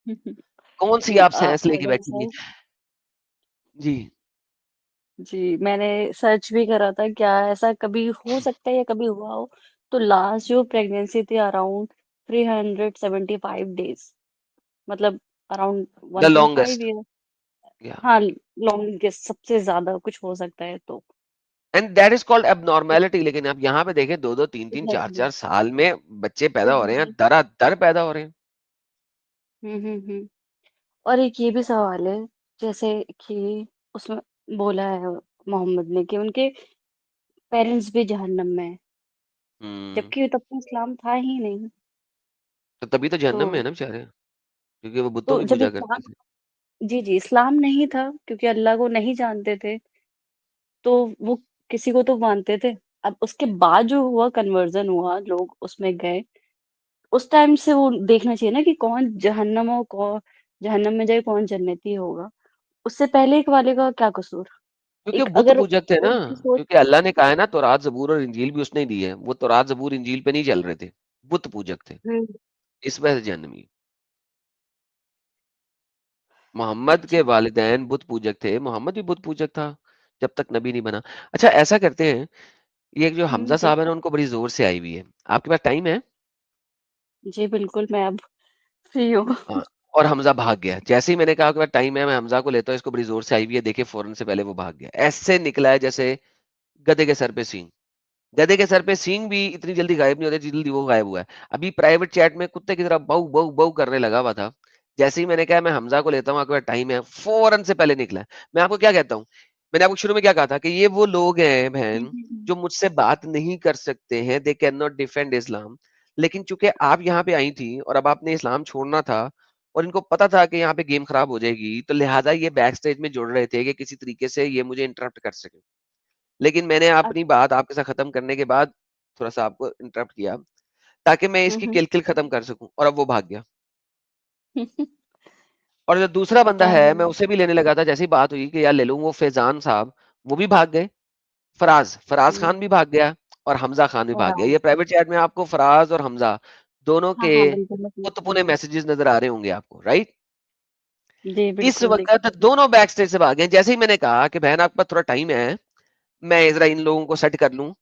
हैं। कौन सी जी, आप साइंस लेके हेलो बैठी हुई सर। हैं? जी। जी, मैंने सर्च भी करा था, क्या ऐसा कभी हो सकता है या कभी हुआ हो? तो लास्ट जो प्रेगनेंसी थी अराउंड 375 डेज़, मतलब अराउंड द 1.5 लॉन्गेस्ट। ईयर। या हाँ, लॉन्गेस्ट सबसे ज़्यादा कुछ हो सकता है तो। And that is called abnormality. लेकिन आप यहाँ पे देखें, 2-2 3-3 4-4 एग्ज़ैक्टली। साल में बच्चे पैदा हो रहे हैं, हुँ, दर पैदा हो रहे हैं। हुँ। और एक ये भी सवाल है, जैसे कि उसमें बोला है मोहम्मद ने कि उनके पेरेंट्स भी जहन्नम में हैं, हम्म। जबकि तब तो इस्लाम था ही नहीं। तो तभी तो तो जहन्नम में है ना बेचारे, क्योंकि वो बुतों तो की जब पूजा इस्लाम, करते थे। जी, इस्लाम नहीं था क्योंकि अल्लाह को नहीं जानते थे, तो वो किसी को तो मानते थे। अब उसके बाद जो हुआ कन्वर्जन हुआ, लोग उसमें गए, उस टाइम से वो देखना चाहिए ना कि कौन जहन्नम और कौन जहन्नम में जाए, कौन जन्नती होगा। उससे पहले के वाले का क्या कसूर? क्योंकि वो एक बुत अगर पूजक थे ना। उनकी सोच। क्योंकि अल्लाह ने कहा है ना, तौरात जबूर और इंजील भी उसने ही दी है। वो तौरात जबूर इंजील पे नहीं चल रहे थे, बुत पूजक थे, हुँ, इस वजह से जहन्नमी। मोहम्मद के अच्छा। वालिदैन बुत पूजक थे, मोहम्मद भी बुत पूजक था जब तक नबी नहीं बना। अच्छा, ऐसा करते हैं, ये जो हमजा जी। साहब है ना, उनको बड़ी जोर से आई हुई है। आपके पास टाइम है? जी, बिल्कुल, मैं अब फ्री हूँ। हाँ, और हमजा भाग गया। जैसे ही मैंने कहा कि टाइम है, मैं हमजा को लेता हूँ, इसको बड़ी जोर से आई हुई है, देखिए फौरन से पहले वो भाग गया। ऐसे निकला है जैसे गधे के सर पे सींग। गधे के सर पे सींग भी इतनी जल्दी गायब नहीं होते जितनी जल्दी वो गायब हुआ है। अभी प्राइवेट चैट में कुत्ते की तरह बहु बहु बहु करने लगा हुआ था। जैसे ही मैंने कहा मैं हमजा को लेता हूँ, आपके पास टाइम है, फौरन से पहले निकला है। मैं आपको क्या कहता हूँ, मैंने आपको शुरू में क्या कहा था कि ये वो लोग हैं हुँ, बहन हुँ, हुँ। जो मुझसे बात नहीं कर सकते हैं, दे कैन नॉट डिफेंड इस्लाम। लेकिन चूंकि आप यहाँ पे आई थी और अब आपने इस्लाम छोड़ना था, और इनको पता था कि यहाँ पे गेम खराब हो जाएगी, तो लिहाजा ये बैक स्टेज में जुड़ रहे थे कि किसी तरीके से ये मुझे इंटरप्ट कर सके। लेकिन मैंने अ, अपनी बात आपके साथ खत्म करने के बाद थोड़ा-सा आपको इंटरप्ट किया, ताकि मैं हुँ, इसकी हुँ। किल-किल खत्म कर सकूँ, और अब वो भाग गया। और जो दूसरा बंदा पता है, मैं नहीं। उसे भी लेने लगा था, जैसे ही बात हुई कि यार ले लूँ, वो फैज़ान साहब, वो भी भाग गए। फराज हुँ, खान भी भाग गया, और हमज़ा खान भी भाग गया। फराज। ये प्राइवेट चैट में आपको फराज और हमज़ा दोनों हाँ, के हाँ, बिल्कुल मैं समझ गई। पुन-पुने मैसेजेस नज़र आ रहे होंगे आपको, राइट? जी, इस बिल्कुल देख वक़्त दोनों बैक स्टेज से भाग गए। जैसे ही मैंने कहा कि बहन आपके पास थोड़ा टाइम है, मैं ज़रा इन लोगों को सेट कर लूँ,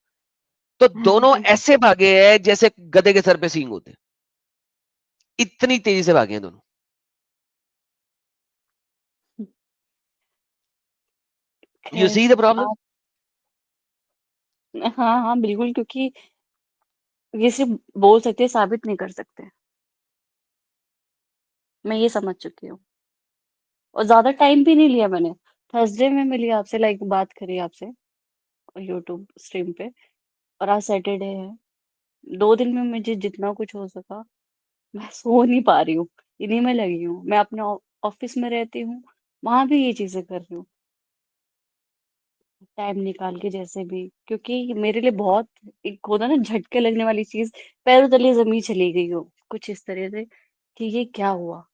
तो दोनों ऐसे भागे हैं जैसे गधे के सर पे सींग होते हैं। इतनी तेज़ी से भागे हैं दोनों। You खैर see the problem? आप हाँ, हाँ, बिल्कुल क्योंकि ये सिर्फ़ बोल सकते हैं, साबित नहीं कर सकते। मैं ये समझ चुकी हूँ और ज़्यादा टाइम भी नहीं लिया मैंने। थर्सडे में मिली आपसे लाइक बात करी आपसे यूट्यूब स्ट्रीम पे और आज सैटरडे है। 2 दिन में मुझे जितना कुछ हो सका मैं सो नहीं पा रही हूँ, इन्हीं में लगी हूँ। मैं अपने ऑफ़िस में रहती हूँ, वहाँ भी ये चीज़ें कर रही हूँ, टाइम निकाल के जैसे भी क्योंकि मेरे लिए बहुत एक होता है ना झटके लगने वाली चीज़, पैरों तले ज़मीन चली गई हो, कुछ इस तरह से कि ये क्या हुआ?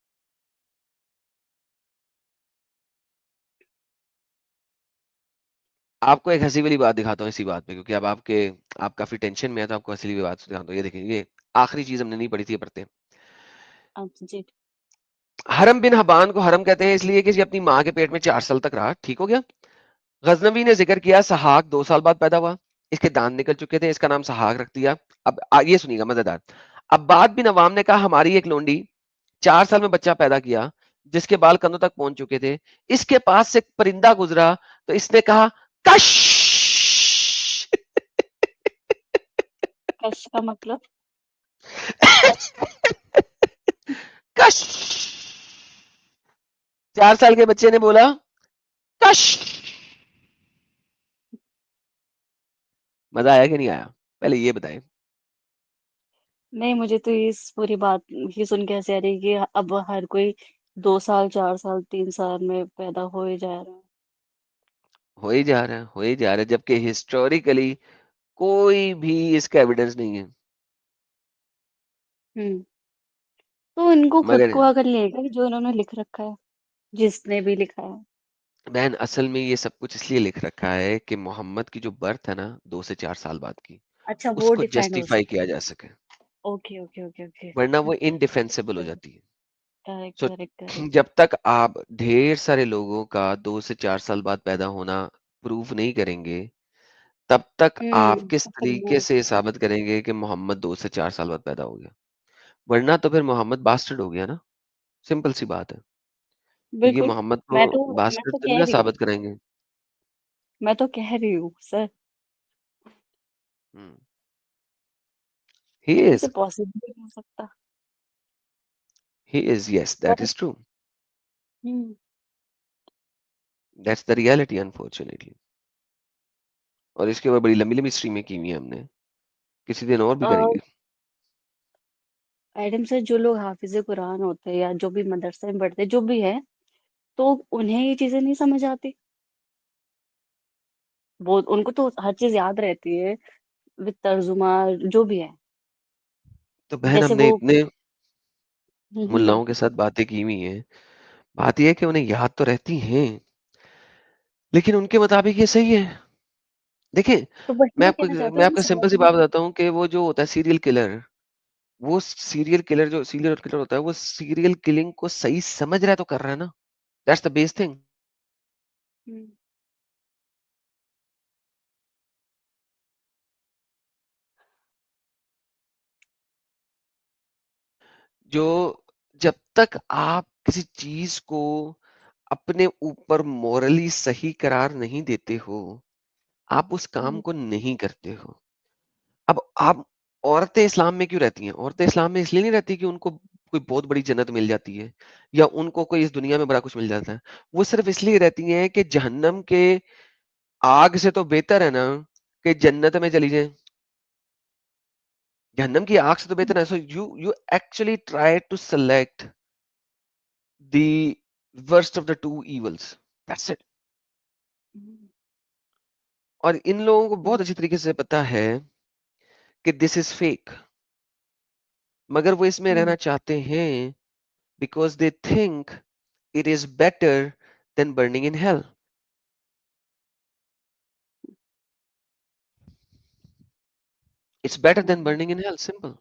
आपको एक हंसी वाली बात दिखाता हूँ इसी बात पे, क्योंकि अब आप काफी टेंशन में है, तो आपको हंसी वाली बात दिखाता हूँ। ये देखिए, ये आखिरी चीज हमने नहीं पढ़ी थी, ये पढ़ते हैं। अच्छा जी। हरम बिन हबान को हरम कहते हैं इसलिए कि ये अपनी माँ के पेट में 4 साल तक रहा। ठीक हो गया। गजनवी ने जिक्र किया सहाक 2 साल बाद पैदा हुआ। इसके दांत निकल चुके थे, इसका नाम सहाक रख दिया। अब ये सुनिएगा मजेदार। अब्बाद बिन अवाम ने कहा हमारी एक लोंडी 4 साल में बच्चा पैदा किया जिसके बाल कंधों तक पहुंच चुके थे। इसके पास से एक परिंदा गुजरा तो इसने कहा कश। कश का मतलब? कश। 4 साल के बच्चे ने बोला कश। मजा आया कि नहीं आया, पहले ये बताएं। नहीं, मुझे तो इस पूरी बात ही सुन के ऐसे आ रही है कि अब हर कोई 2 साल, 4 साल, 3 साल में पैदा हो ही जा रहा है। हो ही जा रहा है, हो ही जा रहा है, जबकि हिस्टोरिकली कोई भी इसका एविडेंस नहीं है। हुँ, तो इनको खुद मगर को अगर लेगा जो इन्होंने लिख रखा है, जिसने भी लिखा है। बहन, असल में ये सब कुछ इसलिए लिख रखा है कि मोहम्मद की जो बर्थ है ना 2 से 4 साल बाद की, अच्छा वो उसको डिफाइंड हो जस्टिफाई सके। किया जा सके, ओके, ओके, ओके, ओके। वरना वो इनडिफेंसिबल हो जाती है। Correct, so correct, correct. जब तक आप ढेर सारे लोगों का 2 से 4 साल बाद पैदा होना प्रूव नहीं करेंगे, तब तक आप किस तो फिर तरीके वो से साबित करेंगे कि मोहम्मद 2 से 4 साल बाद पैदा हो गया? वरना तो फिर मोहम्मद बास्टर्ड हो गया ना। सिंपल सी बात है। तो ये बिल्कुल, मोहम्मद को मैं तो बास्टर्ड तो नहीं कह ना रही हूँ साबित कराएंगे। मैं तो कह रही हूँ सर, ही ऐसे इज पॉसिबल ही नहीं हो सकता। ही इज यस, दैट पर is true. Hmm, that's the reality unfortunately. और इसके ऊपर बड़ी लंबी लंबी स्ट्रीमें की हुई हैं हमने, किसी दिन और भी अ, करेंगे। एडम सर जो लोग हाफ़िज़ कुरान होते हैं या जो भी मदरसे में पढ़ते हैं, जो भी है, तो उन्हें ये चीज़ें नहीं समझ आती। वो उनको तो हर चीज़ याद रहती है विद तर्जुमा जो भी है। तो बहन, जैसे हमने वो इतने हुँ, हुँ। मुल्लाओं के साथ बातें की हुई हैं, बात यह है कि उन्हें याद तो रहती हैं, लेकिन उनके मुताबिक ये सही है। देखिए, तो वही मैं मैं आपको कहना चाहती मैं हूँ कि आपको सिंपल सी समझने बात की बताता हूँ कि वो जो होता है सीरियल किलर, वो सीरियल किलर होता है, वो सीरियल किलिंग को सही समझ रहा है तो कर रहा है ना। That's the best thing. हुँ, जो जब तक आप किसी चीज को अपने ऊपर मॉरली सही करार नहीं देते हो, आप उस काम हुँ, को नहीं करते हो। अब आप औरतें इस्लाम में क्यों रहती हैं? औरतें इस्लाम में इसलिए नहीं रहती कि उनको कोई बहुत बड़ी जन्नत मिल जाती है या उनको कोई इस दुनिया में बड़ा कुछ मिल जाता है। वो सिर्फ इसलिए रहती हैं कि जहन्नम के आग से तो बेहतर है ना कि जन्नत में चली जाएं। जहन्नम की आग से तो बेहतर है। So you actually try to select the worst of the two evils. That's it. हुँ, और इन लोगों को हुँ, बहुत अच्छी तरीके से पता है कि दिस इज फेक, मगर वो इसमें हुँ, रहना चाहते हैं because they think it is better than burning in hell. It's better than hmm. burning in hell. Simple.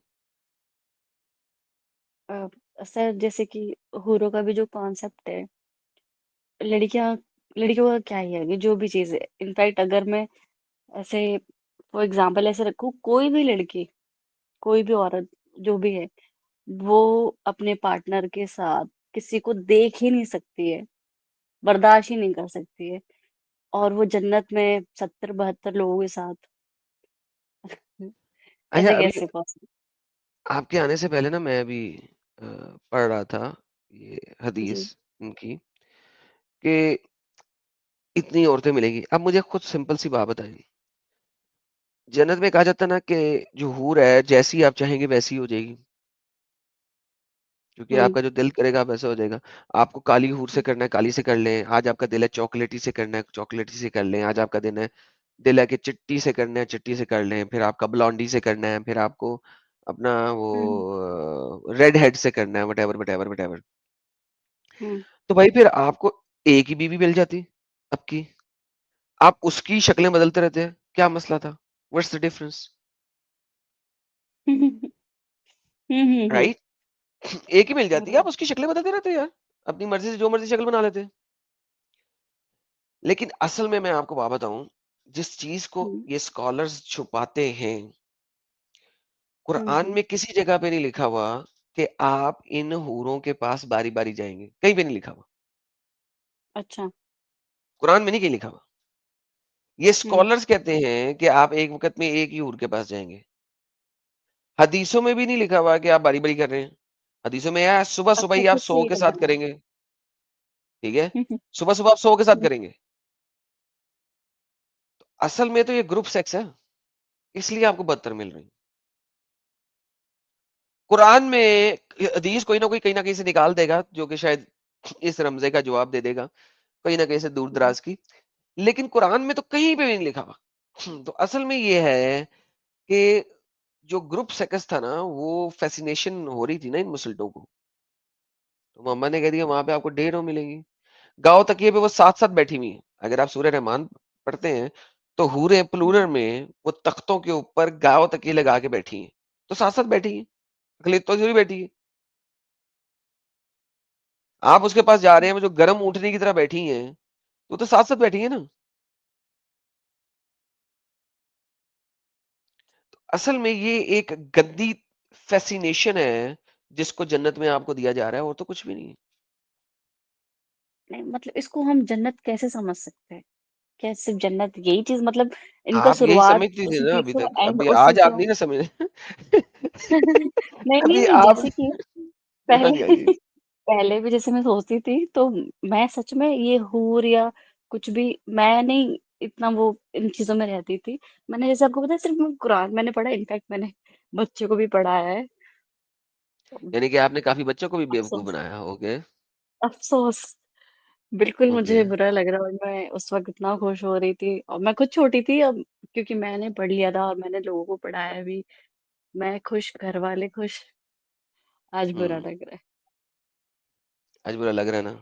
Sir जैसे कि हूरों का भी जो कॉन्सेप्ट है, लड़कियाँ लड़कियों का क्या ही है कि जो भी चीज़ है इनफैक्ट अगर मैं ऐसे फॉर एग्ज़ाम्पल ऐसे रखूँ, कोई भी लड़की, कोई भी औरत जो भी है, वो अपने पार्टनर के साथ किसी को देख ही नहीं सकती है, बर्दाश्त ही नहीं कर सकती है। और वो जन्नत में 70-72 लोगों के साथ। अच्छा, ऐसे अभी कैसे पॉसिबल? आपके आने से पहले ना मैं अभी पढ़ रहा था ये जी। हदीस इनकी कि इतनी औरतें मिलेंगी। अब मुझे खुद सिंपल सी बात बताइए, जन्नत में कहा जाता है ना कि जो हूर है जैसी आप चाहेंगे वैसी हो जाएगी, क्योंकि हुँ, आपका जो दिल करेगा वैसा हो जाएगा। आपको काली हूर से करना है काली से कर लें, आज आपका दिल है चॉकलेटी से करना है चॉकलेटी से कर लें, आज आपका दिल है कि चिट्टी से करना है चिट्टी से कर लें, फिर आपका ब्लॉन्डी से करना है, फिर आपको अपना हुँ, वो रेड हेड से करना है, व्हाटएवर व्हाटएवर व्हाटएवर। हुँ। तो भाई फिर आपको एक ही बीवी मिल जाती आपकी, आप उसकी शक्लें बदलते रहते हैं, क्या मसला था? What's the difference? Hmm, hmm, hmm, hmm. Right? एक ही मिल जाती है, आप राइट। उसकी शक्लें बदलते रहते यार, अपनी मर्जी से जो मर्जी शक्ल बना लेते। लेकिन असल में मैं आपको बात बताऊं, जिस चीज को हुँ, ये स्कॉलर्स छुपाते हैं, हुँ, कुरान हुँ। में किसी जगह पे नहीं लिखा हुआ कि आप इन हूरों के पास बारी बारी जाएंगे, कहीं पे नहीं लिखा हुआ। अच्छा। कुरान में नहीं कहीं लिखा हुआ। ये हुँ। स्कॉलर्स कहते हैं कि आप एक वक्त में एक ही हूर के पास जाएंगे। हदीसों में भी नहीं लिखा हुआ कि आप बारी बारी कर रहे हैं। हदीसों में यार सुबह सुबह अच्छा, ही आप खुद से 100 ही के साथ लगाना है। करेंगे, ठीक है? हुँ, सुबह सुबह आप 100 के साथ हुँ। करेंगे। असल में तो ये ग्रुप सेक्स है, इसलिए आपको बदतर मिल रही है। कुरान में हदीस कोई ना कोई कहीं ना कहीं से निकाल देगा, जो कि शायद इस रमज़े का जवाब दे देगा, कहीं न कहीं से हुँ, दूर-दराज की। लेकिन कुरान में तो कहीं पे भी नहीं लिखा हुआ। तो असल में ये है कि जो ग्रुप सेकस था ना, वो फ़ैसिनेशन हो रही थी ना इन मुसल्टों को। तो मम्मा ने कह दिया वहाँ पे आपको ढेरों मिलेंगी। गाँव तकिए पे वो साथ-साथ बैठी हुई हैं। अगर आप सूरह रहमान पढ़ते हैं, तो हूरें हुँ। प्लूरल में वो तख्तों के ऊपर गाँव तकिए लगा के बैठी हैं। तो साथ-साथ बैठी हैं, अकेले तो थोड़ी बैठी हैं। आप उसके पास जा रहे हैं, वो जो गरम ऊँटनी की तरह बैठी हैं, वो तो साथ-साथ बैठी हैं ना। असल में ये एक गंदी फ़ैसिनेशन है, जिसको जन्नत में आपको दिया जा रहा है और तो कुछ भी नहीं है। नहीं मतलब इसको हम जन्नत कैसे समझ सकते हैं? क्या सिर्फ़ जन्नत यही चीज़ मतलब इनका आप यही शुरुआत समझती थी उसी ना चीज़ अभी से तक, और एंड अभी उसी आज से आप हो। नहीं ना समझे। नहीं, नहीं, अभी नहीं आप जैसे कि हाँ पहले जी, हाँ जी। पहले भी जैसे मैं सोचती थी तो मैं सच में ये हूर या कुछ भी मैं नहीं इतना वो इन चीज़ों में रहती थी। मैंने जैसे आपको पता है सिर्फ़ मैं कुरान मैंने पढ़ा इनफैक्ट मैंने बच्चों को भी पढ़ाया है। यानी कि आपने काफ़ी बच्चों को भी बेवकूफ़ अफ़सोस बनाया, ओके, अफ़सोस बिल्कुल ओके। मुझे बुरा लग रहा है और मैं उस वक़्त इतना खुश हो रही थी और मैं खुद छोटी थी अब क्योंकि मैंने पढ़ लिया था और मैंने लोगों को पढ़ाया भी। मैं खुश, घरवाले खुश, आज बुरा हुँ, लग रहा है, आज बुरा लग रहा है ना,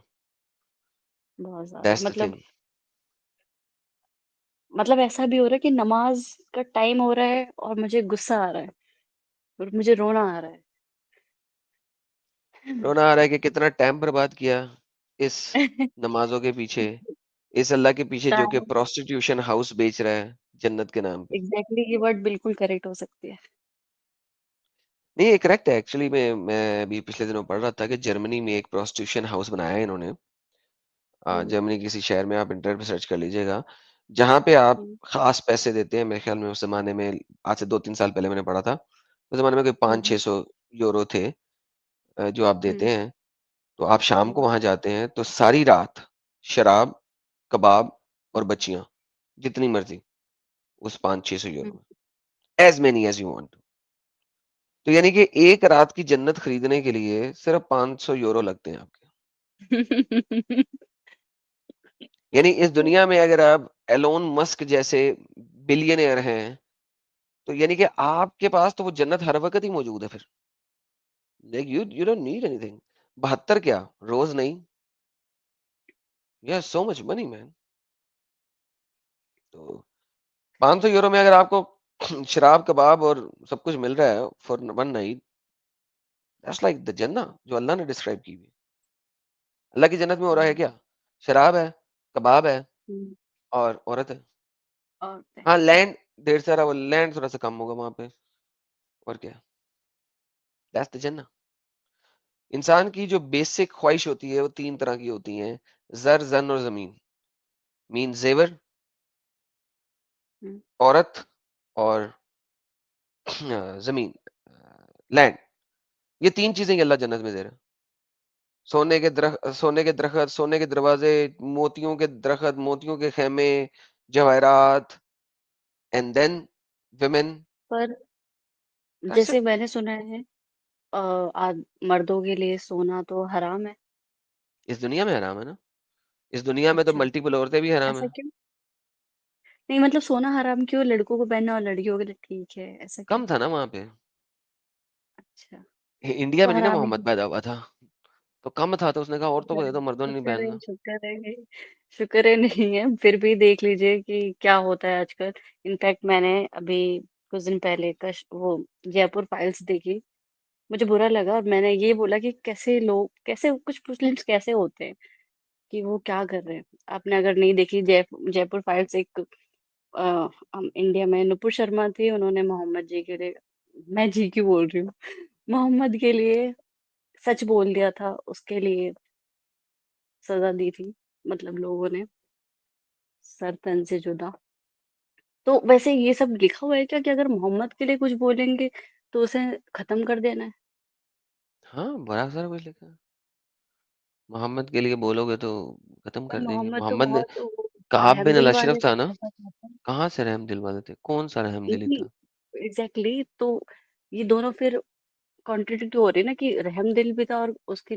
बहुत ज़्यादा। That's the thing. मतलब ऐसा भी हो रहा है कि नमाज़ का टाइम हो रहा है और मुझे गुस्सा आ रहा है और मुझे रोना आ रहा है। रोना आ रहा है कि कितना टाइम बर्बाद किया इस नमाज़ों के पीछे, इस अल्लाह के पीछे जो कि टाइम प्रोस्टिट्यूशन हाउस बेच रहा है, जन्नत के नाम पे। एग्ज़ैक्टली ये वर्ड बिल्कुल करेक्ट हो सकती है। नहीं, ये करेक्ट है एक्चुअली मैं अभी पिछले दिनों पढ़ रहा था कि जर्मनी में एक प्रोस्टिट्यूशन हाउस बनाया है इन्होंने। हुँ, जर्मनी के किसी शहर में आप इंटरनेट पे सर्च कर लीजिएगा, जहाँ पे आप हुँ, ख़ास पैसे देते हैं, मेरे ख़्याल में उस ज़माने में आज से 2-3 साल पहले मैंने पढ़ा था, उस ज़माने में कोई हुँ, हुँ, 500-600 यूरो थे जो आप हुँ, देते हैं, तो आप शाम को हुँ, वहाँ जाते हैं, तो सारी रात शराब, कबाब और बच्चियाँ, जितनी मर्ज़ी, उस 500-600 हुँ। यूरो में, as many as you want. तो यानी कि एक रात की जन्नत खरीदने के लिए सिर्फ़ 500 यूरो लगते हैं आपके। यानी इस दुनिया में अगर आप एलोन मस्क जैसे बिलियनेयर हैं, तो यानी कि आपके पास तो वो जन्नत हर वक़्त ही मौजूद है फिर। Like you don't need anything. 72 क्या, रोज़ नहीं। You have so much money man. तो 500 यूरो में अगर आपको शराब, कबाब और सब कुछ मिल रहा है for one night, that's like the जन्नत जो अल्लाह ने डिस्क्राइब की हुई है। अल्लाह की जन्नत में हो रहा है हुँ, क्या? शराब है, कबाब है हुँ, और औरत है। और क्या हाँ, लैंड ढेर सारा, वो लैंड थोड़ा-सा कम होगा वहाँ पे, और क्या? दैट्स द जन्नत। इंसान की जो बेसिक ख्वाहिश होती है वो 3 तरह की होती हैं, ज़र, ज़न और ज़मीन। मीन जेवर, हुँ। औरत और जमीन, लैंड। ये 3 चीजें ही अल्लाह जन्नत में दे रहा है। सोने के दरख्त, सोने के दरवाजे, मोतियों के दरख्त, मोतियों के खेमे, जवाहरात, एंड देन वुमेन। पर दैट्स जैसे इट। मैंने सुना है मर्दों के लिए सोना तो हराम है। इस दुनिया में हराम है ना। इस दुनिया में तो अच्छा, मल्टीपल औरतें भी हराम ऐसा है। क्यों? नहीं मतलब सोना हराम क्यों? लड़कों को पहनना और लड़कियों के लिए ठीक है, ऐसा क्यों? कम था ना वहां पे। अच्छा, इंडिया तो में नहीं ना हराम ही मोहम्मद पैदा हुआ था, तो कम था, तो उसने कहा औरतों शुक्र को दे है, दो, मर्दों ने नहीं शुक्र है, पहनना। शुक्र है कि शुक्र है नहीं है, फिर भी देख लीजिए कि क्या होता है आजकल। इनफैक्ट मैंने अभी कुछ दिन पहले वो जयपुर फाइल्स देखी, मुझे बुरा लगा और मैंने ये बोला कि कैसे लोग, कैसे कुछ मुस्लिम्स कैसे होते हैं कि वो क्या कर रहे हैं। आपने अगर नहीं देखी जयपुर फाइल्स, एक हम इंडिया में नुपुर शर्मा थी, उन्होंने मोहम्मद जी के लिए, मैं जी क्यों बोल रही हूँ, मोहम्मद के लिए सच बोल दिया था, उसके लिए सजा दी थी, मतलब लोगों ने सर तन से जुदा। तो वैसे ये सब लिखा हुआ है क्या कि अगर मोहम्मद के लिए कुछ बोलेंगे तो उसे खत्म कर देना है? हाँ, बड़ा सारा कुछ लिखा है। मोहम्मद के लिए बोलोगे तो खत्म पर कर देंगे। मोहम्मद तो मोहम्मद बहुत वो कआब बिन रहमदिल अल वाले अशरफ था ना। ऐसा कहते हैं। कहाँ से रहम दिल वाले थे, कौन सा रहम दिली नहीं, था। एग्जैक्टली, तो ये दोनों फिर कॉन्ट्रडिक्ट हो रही है ना कि रहमदिल भी था और उसके